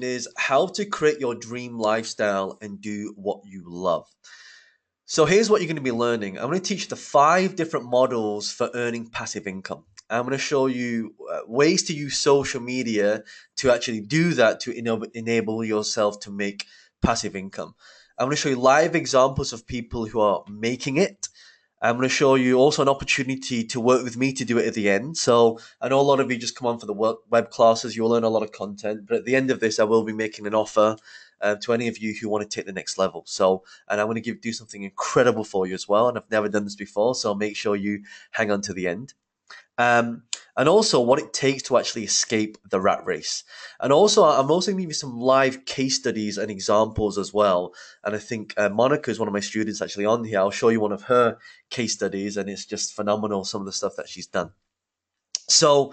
is how to create your dream lifestyle and do what you love. So here's what you're going to be learning. I'm going to teach you the 5 different models for earning passive income. I'm going to show you ways to use social media to actually do that to enable yourself to make passive income. I'm going to show you live examples of people who are making it. I'm going to show you also an opportunity to work with me to do it at the end. So I know a lot of you just come on for the web classes. You'll learn a lot of content. But at the end of this, I will be making an offer to any of you who want to take the next level. So, and I'm going to do something incredible for you as well. And I've never done this before. So make sure you hang on to the end. Um, and also what it takes to actually escape the rat race. And also, I'm also going to give you some live case studies and examples as well. And I think Monica is one of my students actually on here. I'll show you one of her case studies, and it's just phenomenal, some of the stuff that she's done. So,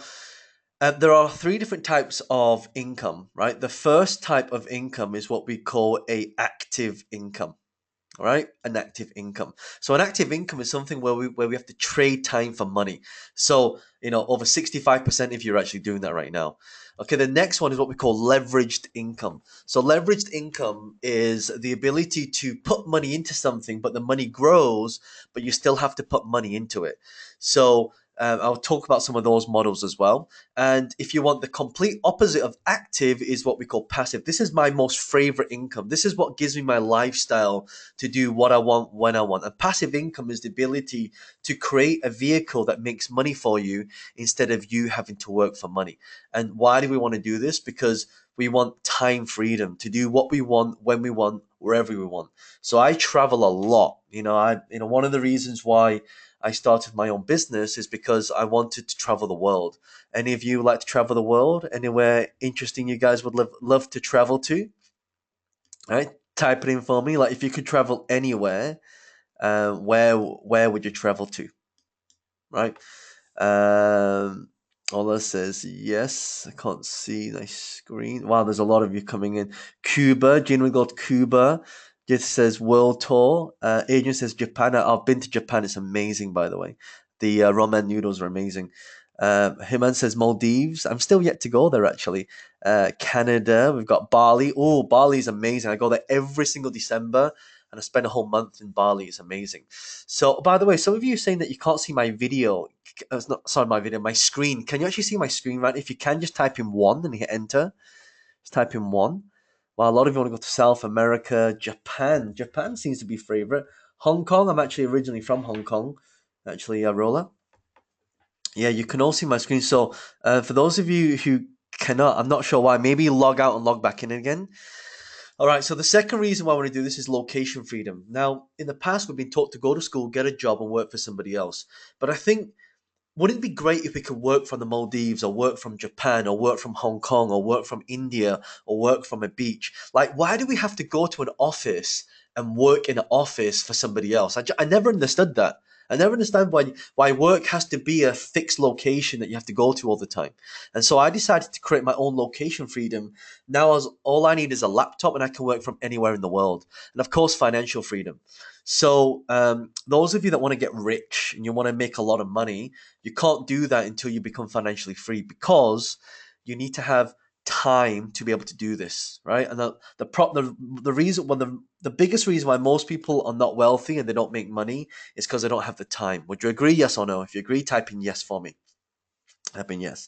there are 3 different types of income, right? The first type of income is what we call a active income. All right, an active income. So an active income is something where we have to trade time for money. So over 65% if you're actually doing that right now. Okay, the next one is what we call leveraged income. So leveraged income is the ability to put money into something, but the money grows, but you still have to put money into it. So I'll talk about some of those models as well. And if you want the complete opposite of active is what we call passive. This is my most favorite income. This is what gives me my lifestyle to do what I want when I want. And passive income is the ability to create a vehicle that makes money for you instead of you having to work for money. And why do we want to do this? Because we want time freedom to do what we want, when we want, wherever we want. So I travel a lot. One of the reasons why I started my own business is because I wanted to travel the world. Any of you like to travel the world? Anywhere interesting you guys would love to travel to? All right, type it in for me. Like if you could travel anywhere, where would you travel to? Right. Ola says yes. I can't see my screen. Wow, there's a lot of you coming in. Cuba, Jin, we got Cuba. Just says world tour. Adrian says Japan. I've been to Japan. It's amazing, by the way. The ramen noodles are amazing. Himan says Maldives. I'm still yet to go there, actually. Canada. We've got Bali. Oh, Bali's amazing. I go there every single December, and I spend a whole month in Bali. It's amazing. So, by the way, some of you are saying that you can't see my video. It's not, sorry, my video, my screen. Can you actually see my screen, right? If you can, just type in 1 and hit enter. Just type in 1. Well, a lot of you want to go to South America, Japan. Japan seems to be favorite. Hong Kong. I'm actually originally from Hong Kong. Actually, Rola. Yeah, you can all see my screen. So, for those of you who cannot, I'm not sure why. Maybe log out and log back in again. All right, so the second reason why I want to do this is location freedom. Now, in the past, we've been taught to go to school, get a job, and work for somebody else. But I think, wouldn't it be great if we could work from the Maldives or work from Japan or work from Hong Kong or work from India or work from a beach? Like, why do we have to go to an office and work in an office for somebody else? I never understood that. I never understand why work has to be a fixed location that you have to go to all the time. And so I decided to create my own location freedom. Now, as all I need is a laptop and I can work from anywhere in the world. And of course, financial freedom. So, those of you that want to get rich and you want to make a lot of money, you can't do that until you become financially free because you need to have time to be able to do this, right? And the reason, the biggest reason why most people are not wealthy and they don't make money is because they don't have the time. Would you agree? Yes or no? If you agree, type in yes for me. Type in yes.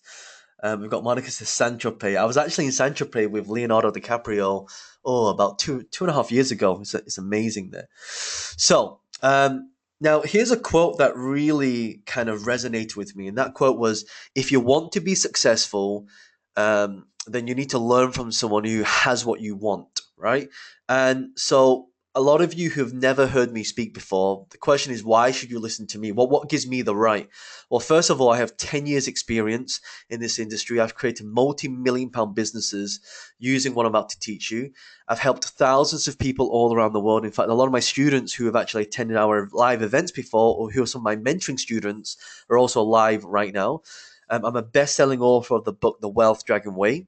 We've got Monica says San Tropez. I was actually in San Tropez with Leonardo DiCaprio, about two and a half years ago. It's amazing there. So, now here's a quote that really kind of resonated with me. And that quote was, if you want to be successful, then you need to learn from someone who has what you want, right? And so a lot of you who have never heard me speak before, the question is, why should you listen to me? Well, what gives me the right? Well, first of all, I have 10 years experience in this industry. I've created multi-million pound businesses using what I'm about to teach you. I've helped thousands of people all around the world. In fact, a lot of my students who have actually attended our live events before, or who are some of my mentoring students, are also live right now. I'm a best-selling author of the book, The Wealth Dragon Way.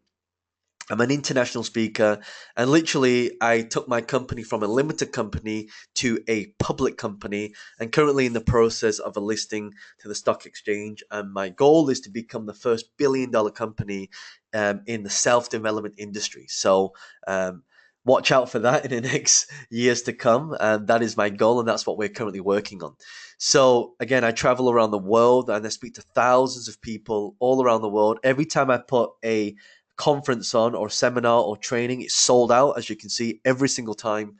I'm an international speaker, and literally, I took my company from a limited company to a public company, and currently in the process of a listing to the stock exchange. And my goal is to become the first billion-dollar company in the self-development industry. So, watch out for that in the next years to come. And that is my goal, and that's what we're currently working on. So, again, I travel around the world and I speak to thousands of people all around the world. Every time I put a conference on or seminar or training, it's sold out, as you can see, every single time.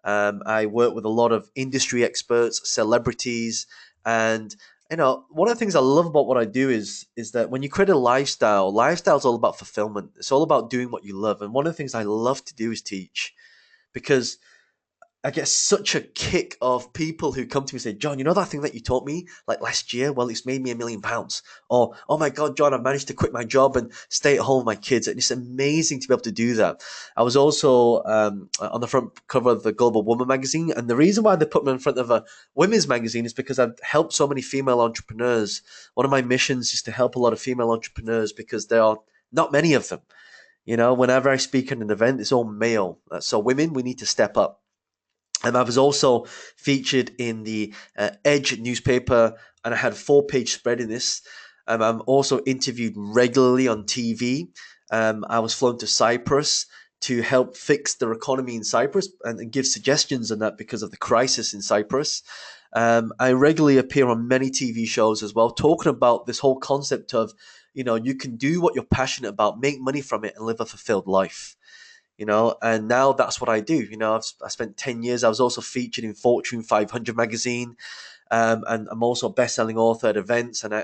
I work with a lot of industry experts, celebrities, and one of the things I love about what I do is that when you create a lifestyle is all about fulfillment. It's all about doing what you love. And one of the things I love to do is teach, because I get such a kick of people who come to me and say, John, you know that thing that you taught me like last year? Well, it's made me £1 million. Or, oh my God, John, I managed to quit my job and stay at home with my kids. And it's amazing to be able to do that. I was also on the front cover of the Global Woman magazine. And the reason why they put me in front of a women's magazine is because I've helped so many female entrepreneurs. One of my missions is to help a lot of female entrepreneurs because there are not many of them. Whenever I speak at an event, it's all male. So women, we need to step up. And I was also featured in the Edge newspaper, and I had a 4-page spread in this. I'm also interviewed regularly on TV. I was flown to Cyprus to help fix their economy in Cyprus and give suggestions on that because of the crisis in Cyprus. I regularly appear on many TV shows as well, talking about this whole concept of, you can do what you're passionate about, make money from it, and live a fulfilled life. And now that's what I do. I spent 10 years. I was also featured in Fortune 500 magazine, and I'm also a best-selling author at events. And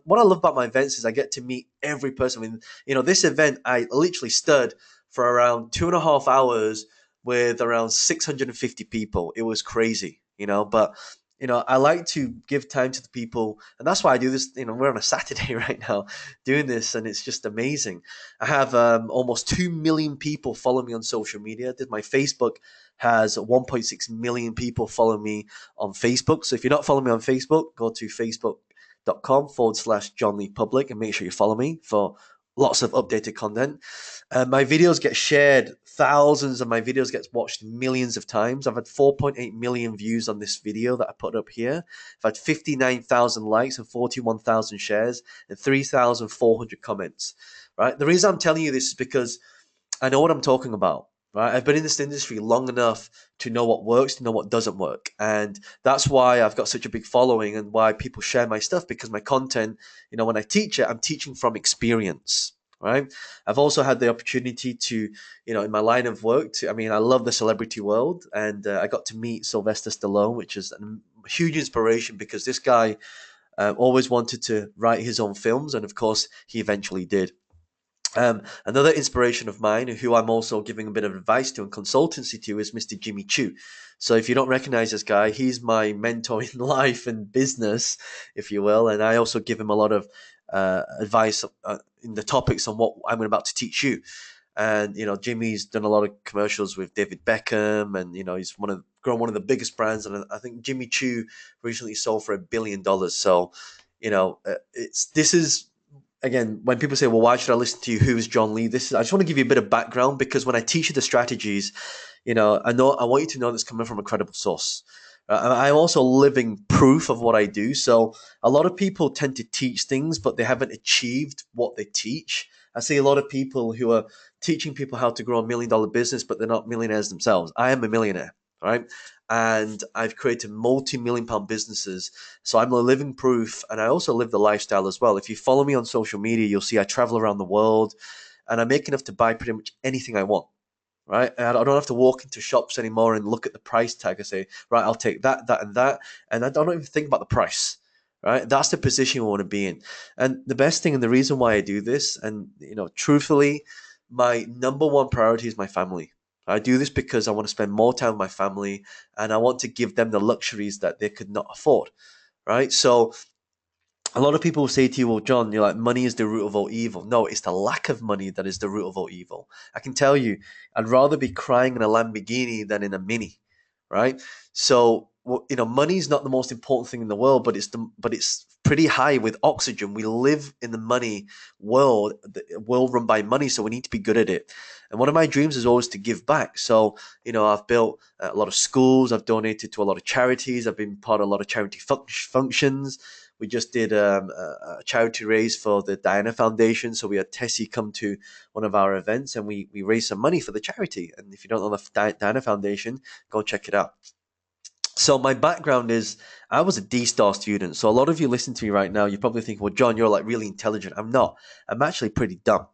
what I love about my events is I get to meet every person. I mean, this event, I literally stood for around 2.5 hours with around 650 people. It was crazy, but I like to give time to the people, and that's why I do this. We're on a Saturday right now doing this, and it's just amazing. I have almost 2 million people follow me on social media. My Facebook has 1.6 million people follow me on Facebook. So if you're not following me on Facebook, go to facebook.com/John Lee Public and make sure you follow me for lots of updated content. My videos get shared. Thousands of my videos get watched millions of times. I've had 4.8 million views on this video that I put up here. I've had 59,000 likes and 41,000 shares and 3,400 comments. Right? The reason I'm telling you this is because I know what I'm talking about. Right? I've been in this industry long enough to know what works, to know what doesn't work. And that's why I've got such a big following and why people share my stuff, because my content, when I teach it, I'm teaching from experience. Right. I've also had the opportunity to, in my line of work, I love the celebrity world, and I got to meet Sylvester Stallone, which is a huge inspiration because this guy always wanted to write his own films. And of course, he eventually did. Another inspiration of mine, who I'm also giving a bit of advice to and consultancy to, is Mr. Jimmy Choo. So if you don't recognize this guy, he's my mentor in life and business, if you will. And I also give him a lot of advice in the topics on what I'm about to teach you. And Jimmy's done a lot of commercials with David Beckham, and he's grown one of the biggest brands. And I think Jimmy Choo recently sold for $1 billion. So this is, again, when people say, well, why should I listen to you? Who is John Lee? I just want to give you a bit of background, because when I teach you the strategies, I want you to know this coming from a credible source. I'm also living proof of what I do. So a lot of people tend to teach things, but they haven't achieved what they teach. I see a lot of people who are teaching people how to grow $1 million business, but they're not millionaires themselves. I am a millionaire, right? And I've created multi-million pound businesses. So I'm a living proof, and I also live the lifestyle as well. If you follow me on social media, you'll see I travel around the world, and I make enough to buy pretty much anything I want. Right? And I don't have to walk into shops anymore and look at the price tag and say, right, I'll take that, that, and that. And I don't even think about the price. Right? That's the position we want to be in. And the best thing, and the reason why I do this, and truthfully, my number one priority is my family. I do this because I want to spend more time with my family, and I want to give them the luxuries that they could not afford. Right? So a lot of people say to you, well, John, you're like, money is the root of all evil. No, it's the lack of money that is the root of all evil. I can tell you, I'd rather be crying in a Lamborghini than in a Mini, right? So, money is not the most important thing in the world, but it's pretty high with oxygen. We live in the world run by money, so we need to be good at it. And one of my dreams is always to give back. So, I've built a lot of schools, I've donated to a lot of charities, I've been part of a lot of charity functions. We just did a charity raise for the Diana Foundation. So we had Tessie come to one of our events and we raised some money for the charity. And if you don't know the Diana Foundation, go check it out. So my background is I was a D-star student. So a lot of you listen to me right now, you probably think, well, John, you're like really intelligent. I'm not. I'm actually pretty dumb,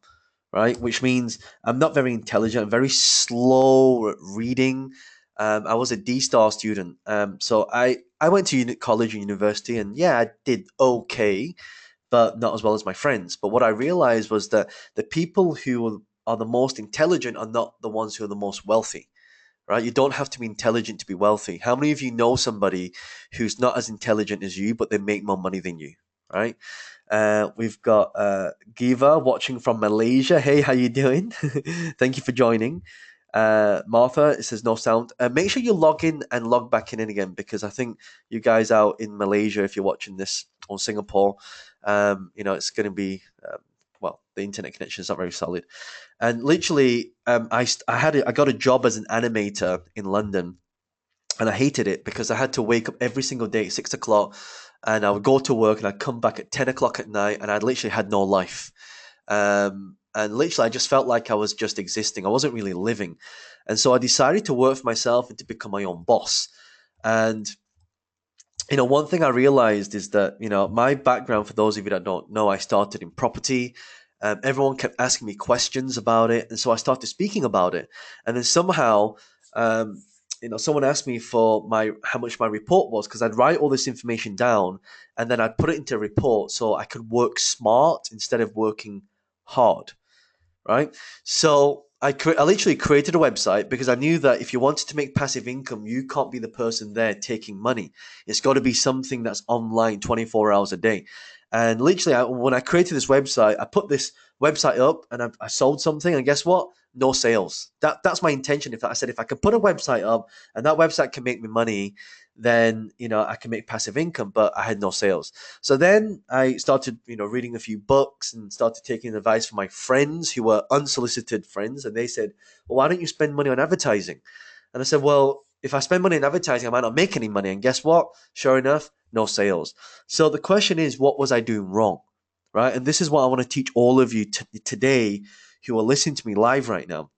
right? Which means I'm not very intelligent. I'm very slow at reading. I was a D-star student. So I went to college and university, and yeah, I did okay, but not as well as my friends. But what I realized was that the people who are the most intelligent are not the ones who are the most wealthy, right? You don't have to be intelligent to be wealthy. How many of you know somebody who's not as intelligent as you, but they make more money than you, right? We've got Giva watching from Malaysia. Hey, how you doing? Thank you for joining. Martha, it says no sound. Make sure you log in and log back in again, because I think you guys out in Malaysia, if you're watching this, or Singapore, it's going to be, the internet connection is not very solid. And literally, I got a job as an animator in London, and I hated it because I had to wake up every single day at 6 o'clock, and I would go to work, and I'd come back at 10 o'clock at night, and I literally had no life. And literally, I just felt like I was just existing. I wasn't really living, and so I decided to work for myself and to become my own boss. And one thing I realized is that, my background, for those of you that don't know, I started in property. Everyone kept asking me questions about it. And so I started speaking about it. And then somehow, someone asked me for how much my report was, because I'd write all this information down and then I'd put it into a report so I could work smart instead of working hard. Right. So I literally created a website because I knew that if you wanted to make passive income, you can't be the person there taking money. It's got to be something that's online 24 hours a day. And literally, when I created this website, I put this website up and I sold something. And guess what? No sales. That's my intention. If I said if I could put a website up and that website can make me money, then I can make passive income. But I had no sales. So then I started, reading a few books and started taking advice from my friends who were unsolicited friends. And they said, well, why don't you spend money on advertising? And I said, well, if I spend money on advertising, I might not make any money. And guess what? Sure enough, no sales. So the question is, what was I doing wrong? Right? And this is what I want to teach all of you today who are listening to me live right now.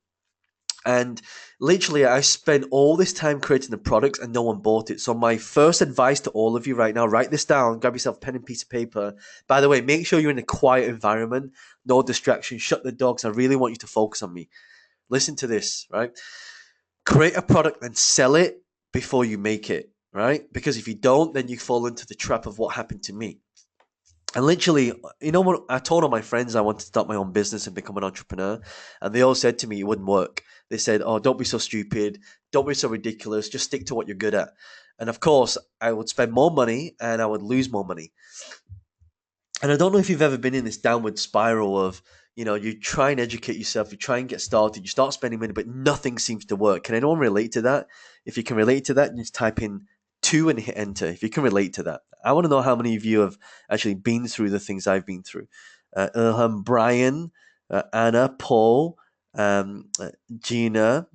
And literally, I spent all this time creating the products and no one bought it. So my first advice to all of you right now, write this down, grab yourself a pen and piece of paper. By the way, make sure you're in a quiet environment, no distractions, shut the dogs. I really want you to focus on me. Listen to this, right? Create a product and sell it before you make it, right? Because if you don't, then you fall into the trap of what happened to me. And literally, what? I told all my friends I wanted to start my own business and become an entrepreneur. And they all said to me, it wouldn't work. They said, oh, don't be so stupid. Don't be so ridiculous. Just stick to what you're good at. And of course, I would spend more money and I would lose more money. And I don't know if you've ever been in this downward spiral of, you try and educate yourself, you try and get started, you start spending money, but nothing seems to work. Can anyone relate to that? If you can relate to that, just type in 2 and hit enter if you can relate to that. I want to know how many of you have actually been through the things I've been through. Brian, Anna, Paul, Gina,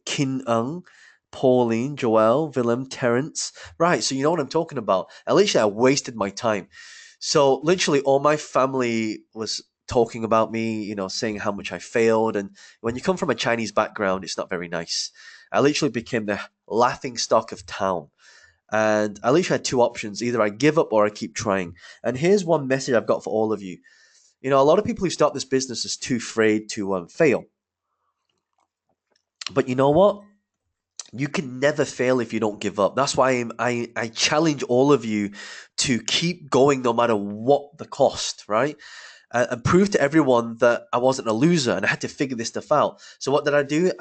Kin Ung, Pauline, Joelle, Willem, Terrence. Right, so you know what I'm talking about. At least I wasted my time. So literally all my family was talking about me, saying how much I failed. And when you come from a Chinese background, it's not very nice. I literally became the laughing stock of town. And I literally had 2 options. Either I give up or I keep trying. And here's one message I've got for all of you. A lot of people who start this business is too afraid to fail. But you know what? You can never fail if you don't give up. That's why I challenge all of you to keep going no matter what the cost, right? And prove to everyone that I wasn't a loser and I had to figure this stuff out. So what did I do?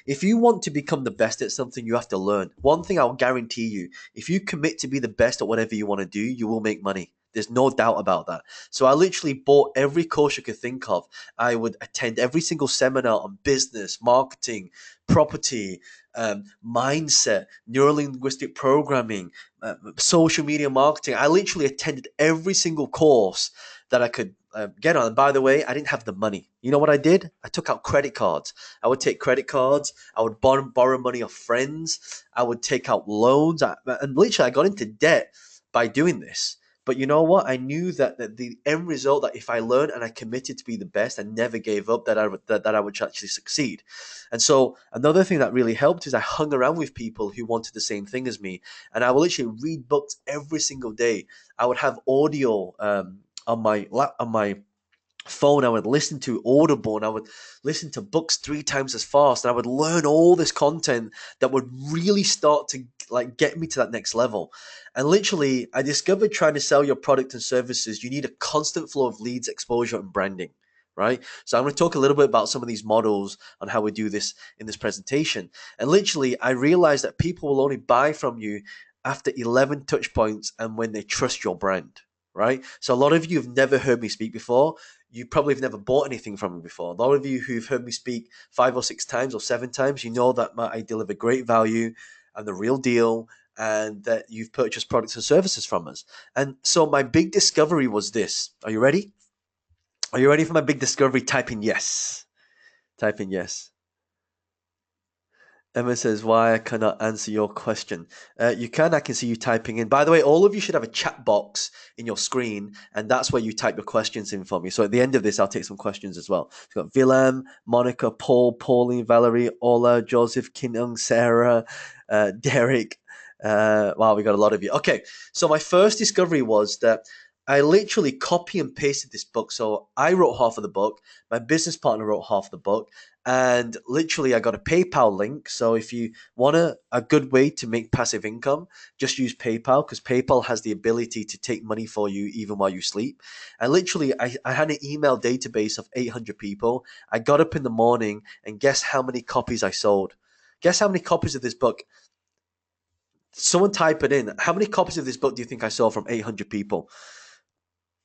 If you want to become the best at something, you have to learn. One thing I'll guarantee you, if you commit to be the best at whatever you want to do, you will make money. There's no doubt about that. So I literally bought every course you could think of. I would attend every single seminar on business, marketing, property, mindset, neurolinguistic programming, social media marketing. I literally attended every single course that I could get on. And by the way, I didn't have the money. You know what I did? I took out credit cards. I would take credit cards. I would borrow money off friends. I would take out loans. And literally, I got into debt by doing this. But you know what? I knew that the end result, that if I learned and I committed to be the best and never gave up, that I would actually succeed. And so another thing that really helped is I hung around with people who wanted the same thing as me, and I would literally read books every single day. I would have audio on my phone. I would listen to Audible, and I would listen to books 3 times as fast, and I would learn all this content that would really start to like get me to that next level. And literally, I discovered trying to sell your product and services, you need a constant flow of leads, exposure, and branding, right? So I'm going to talk a little bit about some of these models on how we do this in this presentation. And literally, I realized that people will only buy from you after 11 touch points and when they trust your brand, right? So a lot of you have never heard me speak before. You probably have never bought anything from me before. A lot of you who've heard me speak 5 or 6 times or 7 times, you know that I deliver great value and the real deal, and that you've purchased products and services from us. And so my big discovery was this. Are you ready? Are you ready for my big discovery? Type in yes. Type in yes. Emma says, why I cannot answer your question. You can. I can see you typing in. By the way, all of you should have a chat box in your screen, and that's where you type your questions in for me. So at the end of this, I'll take some questions as well. We've got Willem, Monica, Paul, Pauline, Valerie, Ola, Joseph, Kinung, Sarah, Derek. Wow, we got a lot of you. Okay, so my first discovery was that I literally copy and pasted this book. So I wrote half of the book. My business partner wrote half the book. And literally, I got a PayPal link. So if you want a good way to make passive income, just use PayPal, because PayPal has the ability to take money for you even while you sleep. And literally, I had an email database of 800 people. I got up in the morning and guess how many copies I sold? Guess how many copies of this book? Someone type it in. How many copies of this book do you think I sold from 800 people?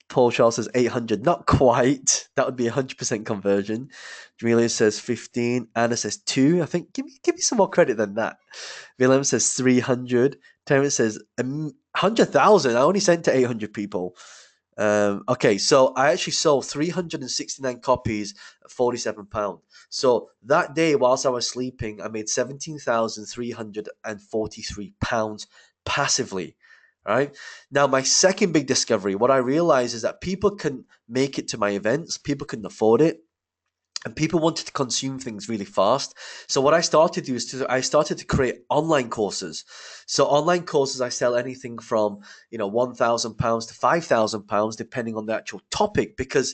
Paul Charles says 800. Not quite. That would be 100% conversion. Julia says 15. Anna says 2. I think give me some more credit than that. Willem says 300. Terence says 100,000. I only sent to 800 people. Okay, so I actually sold 369 copies at £47. So that day, whilst I was sleeping, I made £17,343 passively. Right now, my second big discovery, what I realized is that people can make it to my events, people couldn't afford it, and people wanted to consume things really fast. So what I started to do is I started to create online courses. So online courses, I sell anything from £1,000 to £5,000 depending on the actual topic. Because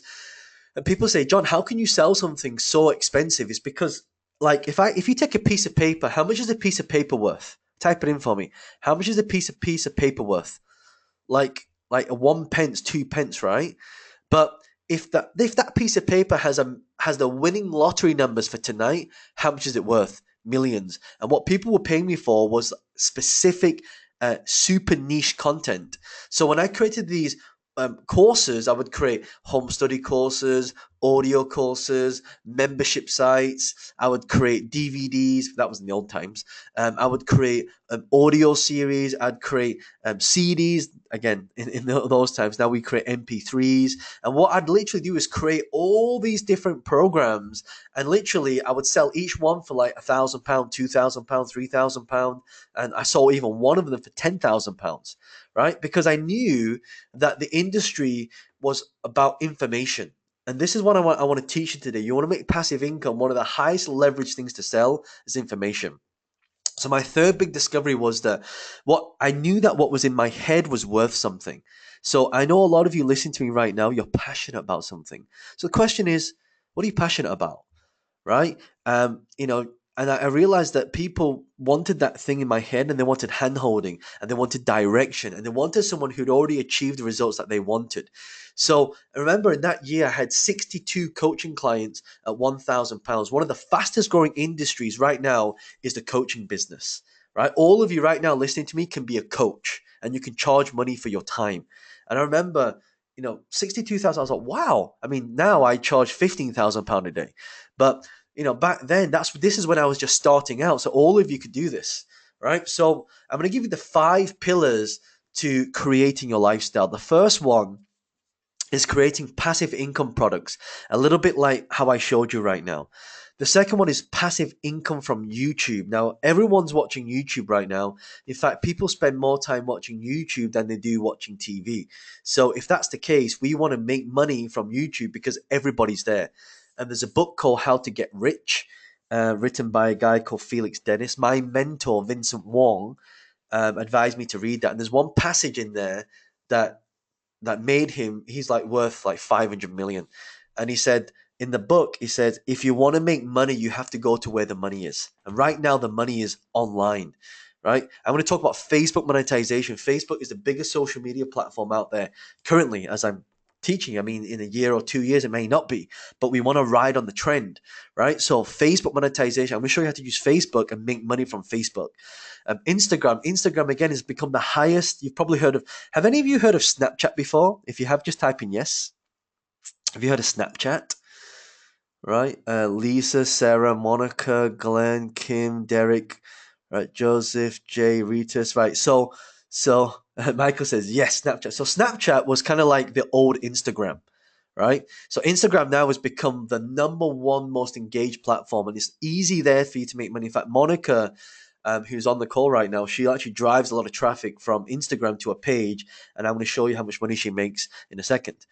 and people say, John, how can you sell something so expensive? It's because, like, if you take a piece of paper, how much is a piece of paper worth? Type it in for me. How much is a piece of paper worth? Like a 1 pence, 2 pence, right? But if that piece of paper has the winning lottery numbers for tonight, how much is it worth? Millions. And what people were paying me for was specific, super niche content. So when I created these courses, I would create home study courses, audio courses, membership sites. I would create DVDs. That was in the old times. I would create audio series. I'd create CDs. Again, in those times. Now we create MP3s. And what I'd literally do is create all these different programs. And literally, I would sell each one for like £1,000, £2,000, £3,000. And I sold even one of them for £10,000, right? Because I knew that the industry was about information. And this is what I want to teach you today. You want to make passive income. One of the highest leverage things to sell is information. So my third big discovery was that what was in my head was worth something. So I know a lot of you listening to me right now, you're passionate about something. So the question is, what are you passionate about? Right? And I realized that people wanted that thing in my head, and they wanted hand holding, and they wanted direction, and they wanted someone who'd already achieved the results that they wanted. So I remember in that year, I had 62 coaching clients at £1,000. One of the fastest growing industries right now is the coaching business, right? All of you right now listening to me can be a coach, and you can charge money for your time. And I remember, 62,000. I was like, wow. I mean, now I charge £15,000 a day, but back then this is when I was just starting out. So all of you could do this, right? So I'm going to give you the 5 pillars to creating your lifestyle. The first one is creating passive income products, a little bit like how I showed you right now. The second one is passive income from YouTube. Now, everyone's watching YouTube right now. In fact, people spend more time watching YouTube than they do watching TV. So, if that's the case, we want to make money from YouTube because everybody's there. And there's a book called How to Get Rich, written by a guy called Felix Dennis. My mentor, Vincent Wong, advised me to read that. And there's one passage in there that made him, he's like worth like 500 million. And he said in the book, he said, if you want to make money, you have to go to where the money is. And right now the money is online, right? I'm going to talk about Facebook monetization. Facebook is the biggest social media platform out there currently as I'm teaching. I mean, in a year or 2 years, it may not be, but we want to ride on the trend, right? So Facebook monetization, I'm going to show you how to use Facebook and make money from Facebook. Instagram again has become the highest. You've probably heard of. Have any of you heard of Snapchat before? If you have, just type in yes. Have you heard of Snapchat? Right, Lisa, Sarah, Monica, Glenn, Kim, Derek, right, Joseph, Jay, Ritas, right. So Michael says yes, Snapchat. So Snapchat was kind of like the old Instagram, right? So Instagram now has become the #1 most engaged platform, and it's easy there for you to make money. In fact, Monica, who's on the call right now, she actually drives a lot of traffic from Instagram to a page, and I'm going to show you how much money she makes in a second.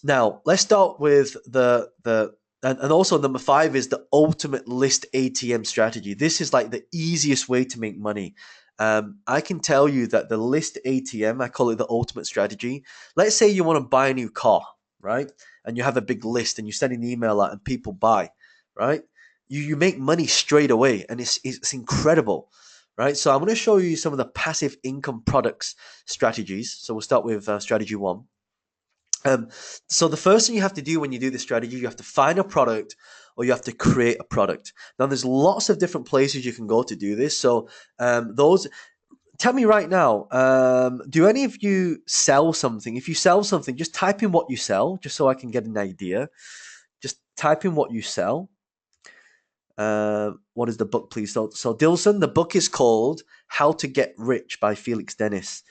Now let's start with and also number 5 is the ultimate list ATM strategy. This is like the easiest way to make money. I can tell you that the list ATM, I call it the ultimate strategy. Let's say you want to buy a new car, right? And you have a big list and you send an email out and people buy, right? You make money straight away, and it's incredible, right? So I'm going to show you some of the passive income products strategies. So we'll start with strategy 1. So the first thing you have to do when you do this strategy, you have to find a product or you have to create a product. Now, there's lots of different places you can go to do this. So tell me right now, do any of you sell something? If you sell something, just type in what you sell, just so I can get an idea. Just type in what you sell. What is the book, please? So Dilson, the book is called How to Get Rich by Felix Dennis.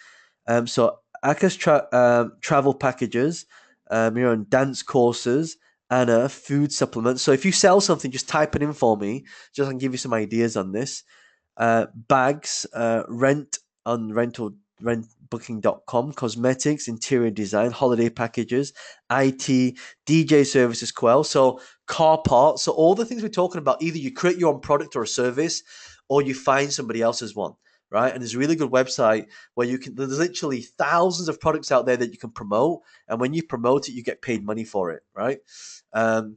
So Aka's travel packages, you're on dance courses, Anna, food supplements. So if you sell something, just type it in for me, just so I can give you some ideas on this. Bags, rent on rentbooking.com, cosmetics, interior design, holiday packages, IT, DJ services, Quell. So car parts. So all the things we're talking about, either you create your own product or a service, or you find somebody else's one. Right, and there's a really good website where there's literally thousands of products out there that you can promote, and when you promote it, you get paid money for it, right? The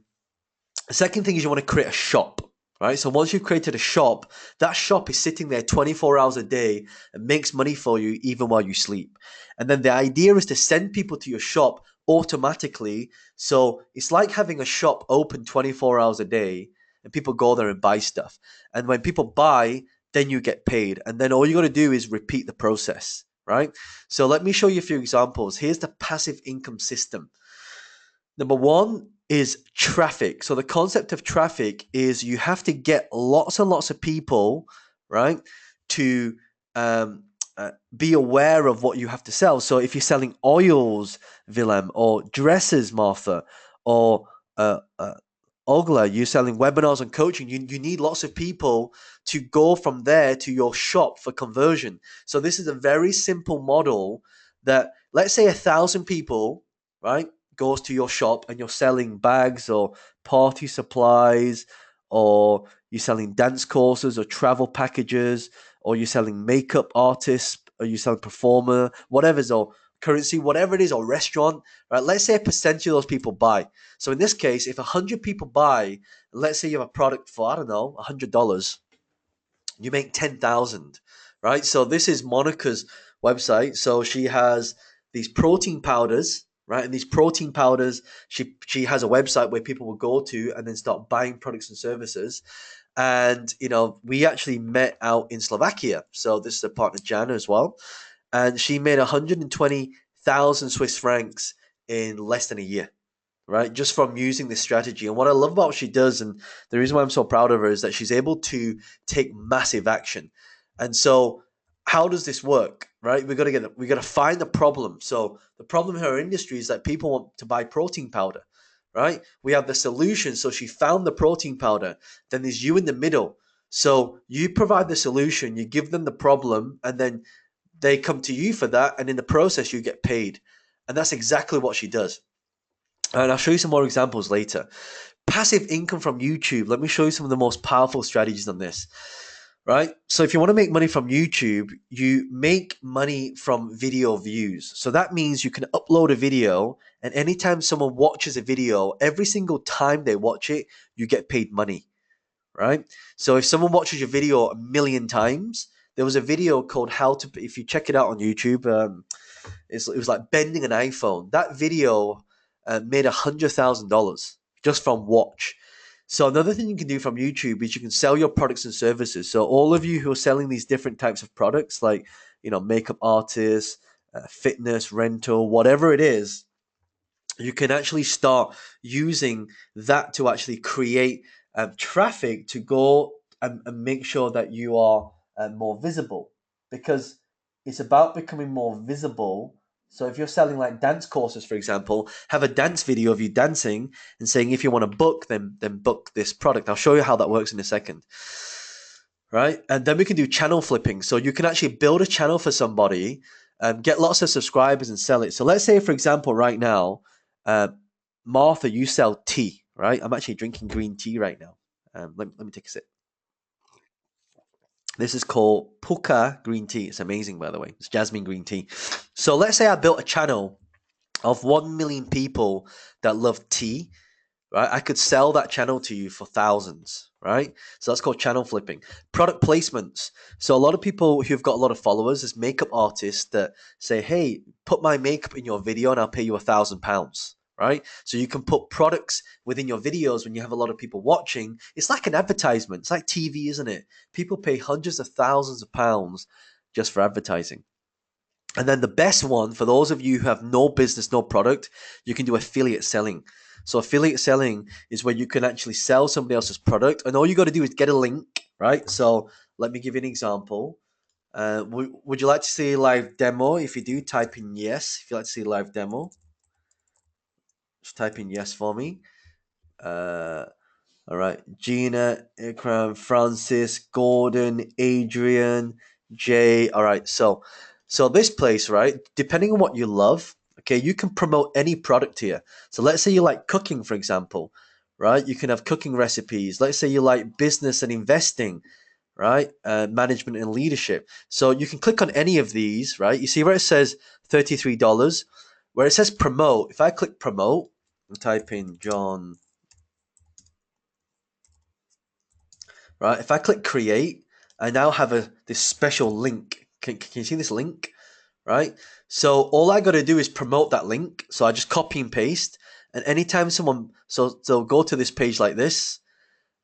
second thing is you want to create a shop, right? So once you've created a shop, that shop is sitting there 24 hours a day and makes money for you even while you sleep. And then the idea is to send people to your shop automatically. So it's like having a shop open 24 hours a day and people go there and buy stuff. And when people buy, then you get paid. And then all you got to do is repeat the process, right? So let me show you a few examples. Here's the passive income system. Number 1 is traffic. So the concept of traffic is you have to get lots and lots of people, right, to be aware of what you have to sell. So if you're selling oils, Willem, or dresses, Martha, or Ogla, you're selling webinars and coaching, you need lots of people to go from there to your shop for conversion. So this is a very simple model that, let's say 1,000 people, right, goes to your shop and you're selling bags or party supplies, or you're selling dance courses or travel packages, or you're selling makeup artists, or you're selling performer, whatever's, or currency, whatever it is, or restaurant, right? Let's say a percentage of those people buy. So in this case, if 100 people buy, let's say you have a product for, I don't know, $100, you make 10,000, right? So this is Monica's website. So she has these protein powders, right? And these protein powders, she has a website where people will go to and then start buying products and services. And, we actually met out in Slovakia. So this is a partner, Jana, as well. and she made 120,000 Swiss francs in less than a year, right? Just from using this strategy. And what I love about what she does, and the reason why I'm so proud of her, is that she's able to take massive action. And so, how does this work, right? We got to find the problem. So the problem in her industry is that people want to buy protein powder, right? We have the solution. So she found the protein powder. Then there's you in the middle. So you provide the solution, you give them the problem, and then they come to you for that. And in the process, you get paid. And that's exactly what she does. And I'll show you some more examples later. Passive income from YouTube. Let me show you some of the most powerful strategies on this. Right? So if you want to make money from YouTube, you make money from video views. So that means you can upload a video, and anytime someone watches a video, every single time they watch it, you get paid money. Right? So if someone watches your video a million times, there was a video called how to, if you check it out on YouTube, it was like bending an iPhone. That video made $100,000 just from watch. So another thing you can do from YouTube is you can sell your products and services. So all of you who are selling these different types of products, like makeup artists, fitness, rental, whatever it is, you can actually start using that to actually create traffic to go and make sure that you are more visible, because it's about becoming more visible. So if you're selling like dance courses, for example, have a dance video of you dancing and saying, if you want to book, then book this product. I'll show you how that works in a second. Right? And then we can do channel flipping. So you can actually build a channel for somebody, get lots of subscribers and sell it. So let's say, for example, right now, uh, Martha, you sell tea, right? I'm actually drinking green tea right now. Let me take a sip. This is called Puka green tea. It's amazing, by the way. It's jasmine green tea. So let's say I built a channel of 1 million people that love tea, right? I could sell that channel to you for thousands, right? So that's called channel flipping. Product placements. So a lot of people who've got a lot of followers as makeup artists that say, hey, put my makeup in your video and I'll pay you £1,000. Right? So you can put products within your videos when you have a lot of people watching. It's like an advertisement. It's like TV, isn't it? People pay hundreds of thousands of pounds just for advertising. And then the best one, for those of you who have no business, no product, you can do affiliate selling. So affiliate selling is where you can actually sell somebody else's product, and all you got to do is get a link, right? So let me give you an example. Would you like to see a live demo? If you do, type in yes. If you'd like to see a live demo, just type in yes for me. All right. Gina, Ikram, Francis, Gordon, Adrian, Jay. All right. So this place, right? Depending on what you love, okay, you can promote any product here. So let's say you like cooking, for example, right? You can have cooking recipes. Let's say you like business and investing, right? Management and leadership. So you can click on any of these, right? You see where it says $33, where it says promote. If I click promote and type in John, right? If I click create, I now have this special link. Can you see this link? Right? So all I got to do is promote that link. So I just copy and paste. And anytime someone, so they'll go to this page like this,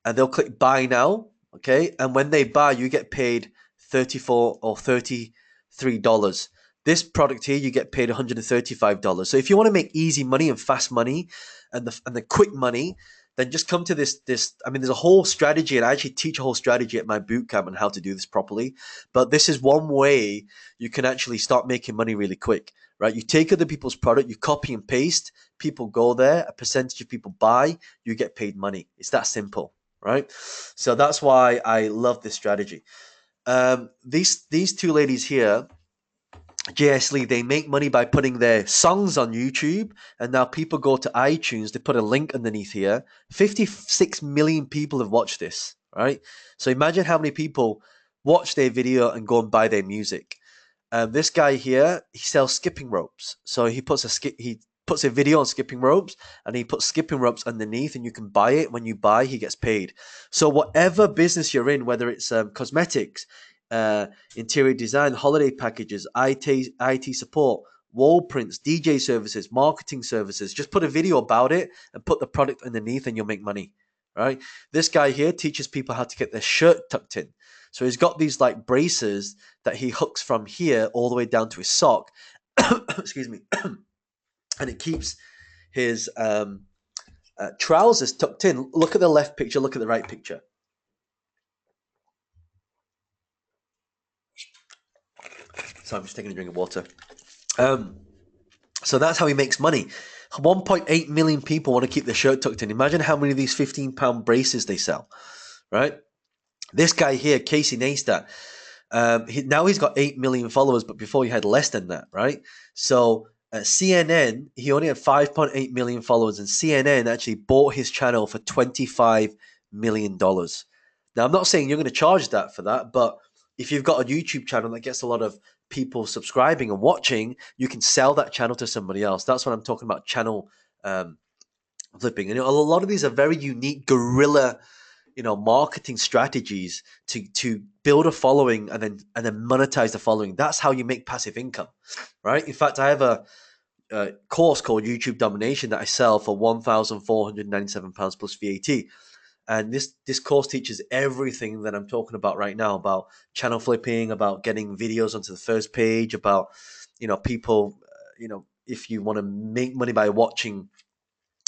and they'll click buy now. Okay. And when they buy, you get paid $34 or $33. This product here, you get paid $135. So if you want to make easy money and fast money and the quick money, then just come to this. I mean, there's a whole strategy, and I actually teach a whole strategy at my bootcamp on how to do this properly. But this is one way you can actually start making money really quick, right? You take other people's product, you copy and paste, people go there, a percentage of people buy, you get paid money. It's that simple, right? So that's why I love this strategy. These two ladies here, JS Lee, they make money by putting their songs on YouTube, and now people go to iTunes. They put a link underneath here. 56 million people have watched this, right? So imagine how many people watch their video and go and buy their music. This guy here, he sells skipping ropes. So he puts a video on skipping ropes, and he puts skipping ropes underneath, and you can buy it. When you buy, he gets paid. So whatever business you're in, whether it's cosmetics, interior design, holiday packages, IT support, wall prints, DJ services, marketing services, just put a video about it and put the product underneath, and you'll make money, right? This guy here teaches people how to get their shirt tucked in. So he's got these like braces that he hooks from here all the way down to his sock. Excuse me. And it keeps his trousers tucked in. Look at the left picture. Look at the right picture. So I'm just taking a drink of water. So that's how he makes money. 1.8 million people want to keep their shirt tucked in. Imagine how many of these £15 braces they sell, right? This guy here, Casey Neistat, now he's got 8 million followers, but before he had less than that, right? So CNN, he only had 5.8 million followers, and CNN actually bought his channel for $25 million. Now, I'm not saying you're going to charge that for that, but if you've got a YouTube channel that gets a lot of people subscribing and watching, you can sell that channel to somebody else. That's what I'm talking about, channel flipping. And a lot of these are very unique guerrilla, marketing strategies to build a following and then monetize the following. That's how you make passive income, right? In fact, I have a course called YouTube Domination that I sell for £1,497 plus VAT. And this course teaches everything that I'm talking about right now, about channel flipping, about getting videos onto the first page, about, people, if you want to make money by watching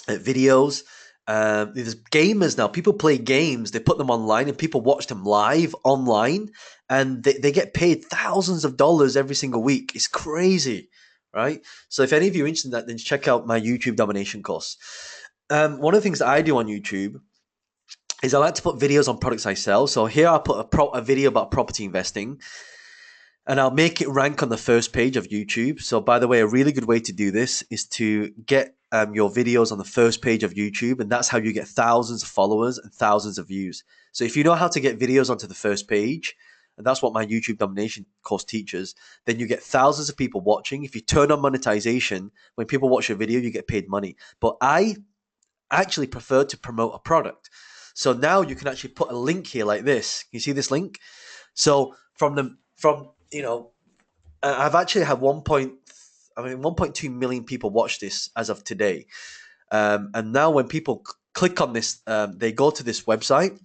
videos. There's gamers now. People play games. They put them online and people watch them live online, and they get paid thousands of dollars every single week. It's crazy, right? So if any of you are interested in that, then check out my YouTube Domination course. One of the things that I do on YouTube is I like to put videos on products I sell. So here I put a video about property investing, and I'll make it rank on the first page of YouTube. So by the way, a really good way to do this is to get your videos on the first page of YouTube, and that's how you get thousands of followers and thousands of views. So if you know how to get videos onto the first page, and that's what my YouTube Domination course teaches, then you get thousands of people watching. If you turn on monetization, when people watch your video, you get paid money. But I actually prefer to promote a product. So now you can actually put a link here like this. You see this link? So I've actually had 1.2 million people watch this as of today. And now when people click on this, they go to this website.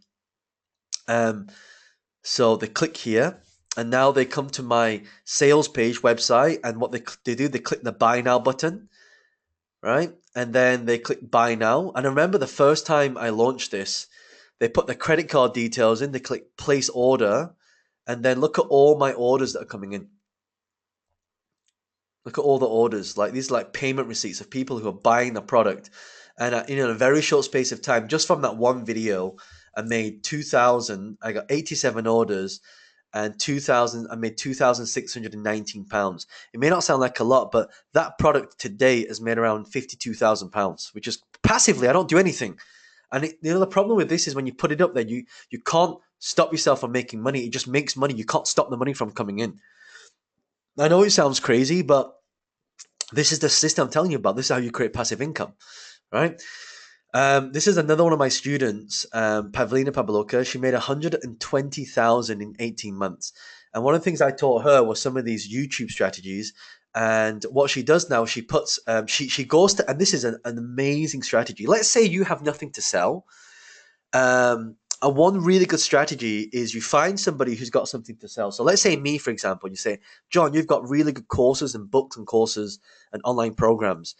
So they click here, and now they come to my sales page website. And what they do, they click the buy now button, right? And then they click buy now. And I remember the first time I launched this, they put the credit card details in, they click place order, and then look at all my orders that are coming in. Look at all the orders. Like these are like payment receipts of people who are buying the product. And in a very short space of time, just from that one video, I made 2,000. I got 87 orders, and 2,000. I made £2,619. It may not sound like a lot, but that product today has made around £52,000, which is passively. I don't do anything. And the problem with this is when you put it up there, you can't stop yourself from making money. It just makes money. You can't stop the money from coming in. I know it sounds crazy, but this is the system I'm telling you about. This is how you create passive income, right? This is another one of my students, Pavlina Pavloka. She made 120,000 in 18 months. And one of the things I taught her was some of these YouTube strategies. And what she does now, she puts, she goes to, and this is an amazing strategy. Let's say you have nothing to sell. One really good strategy is you find somebody who's got something to sell. So let's say me, for example, you say, John, you've got really good courses and books and courses and online programs.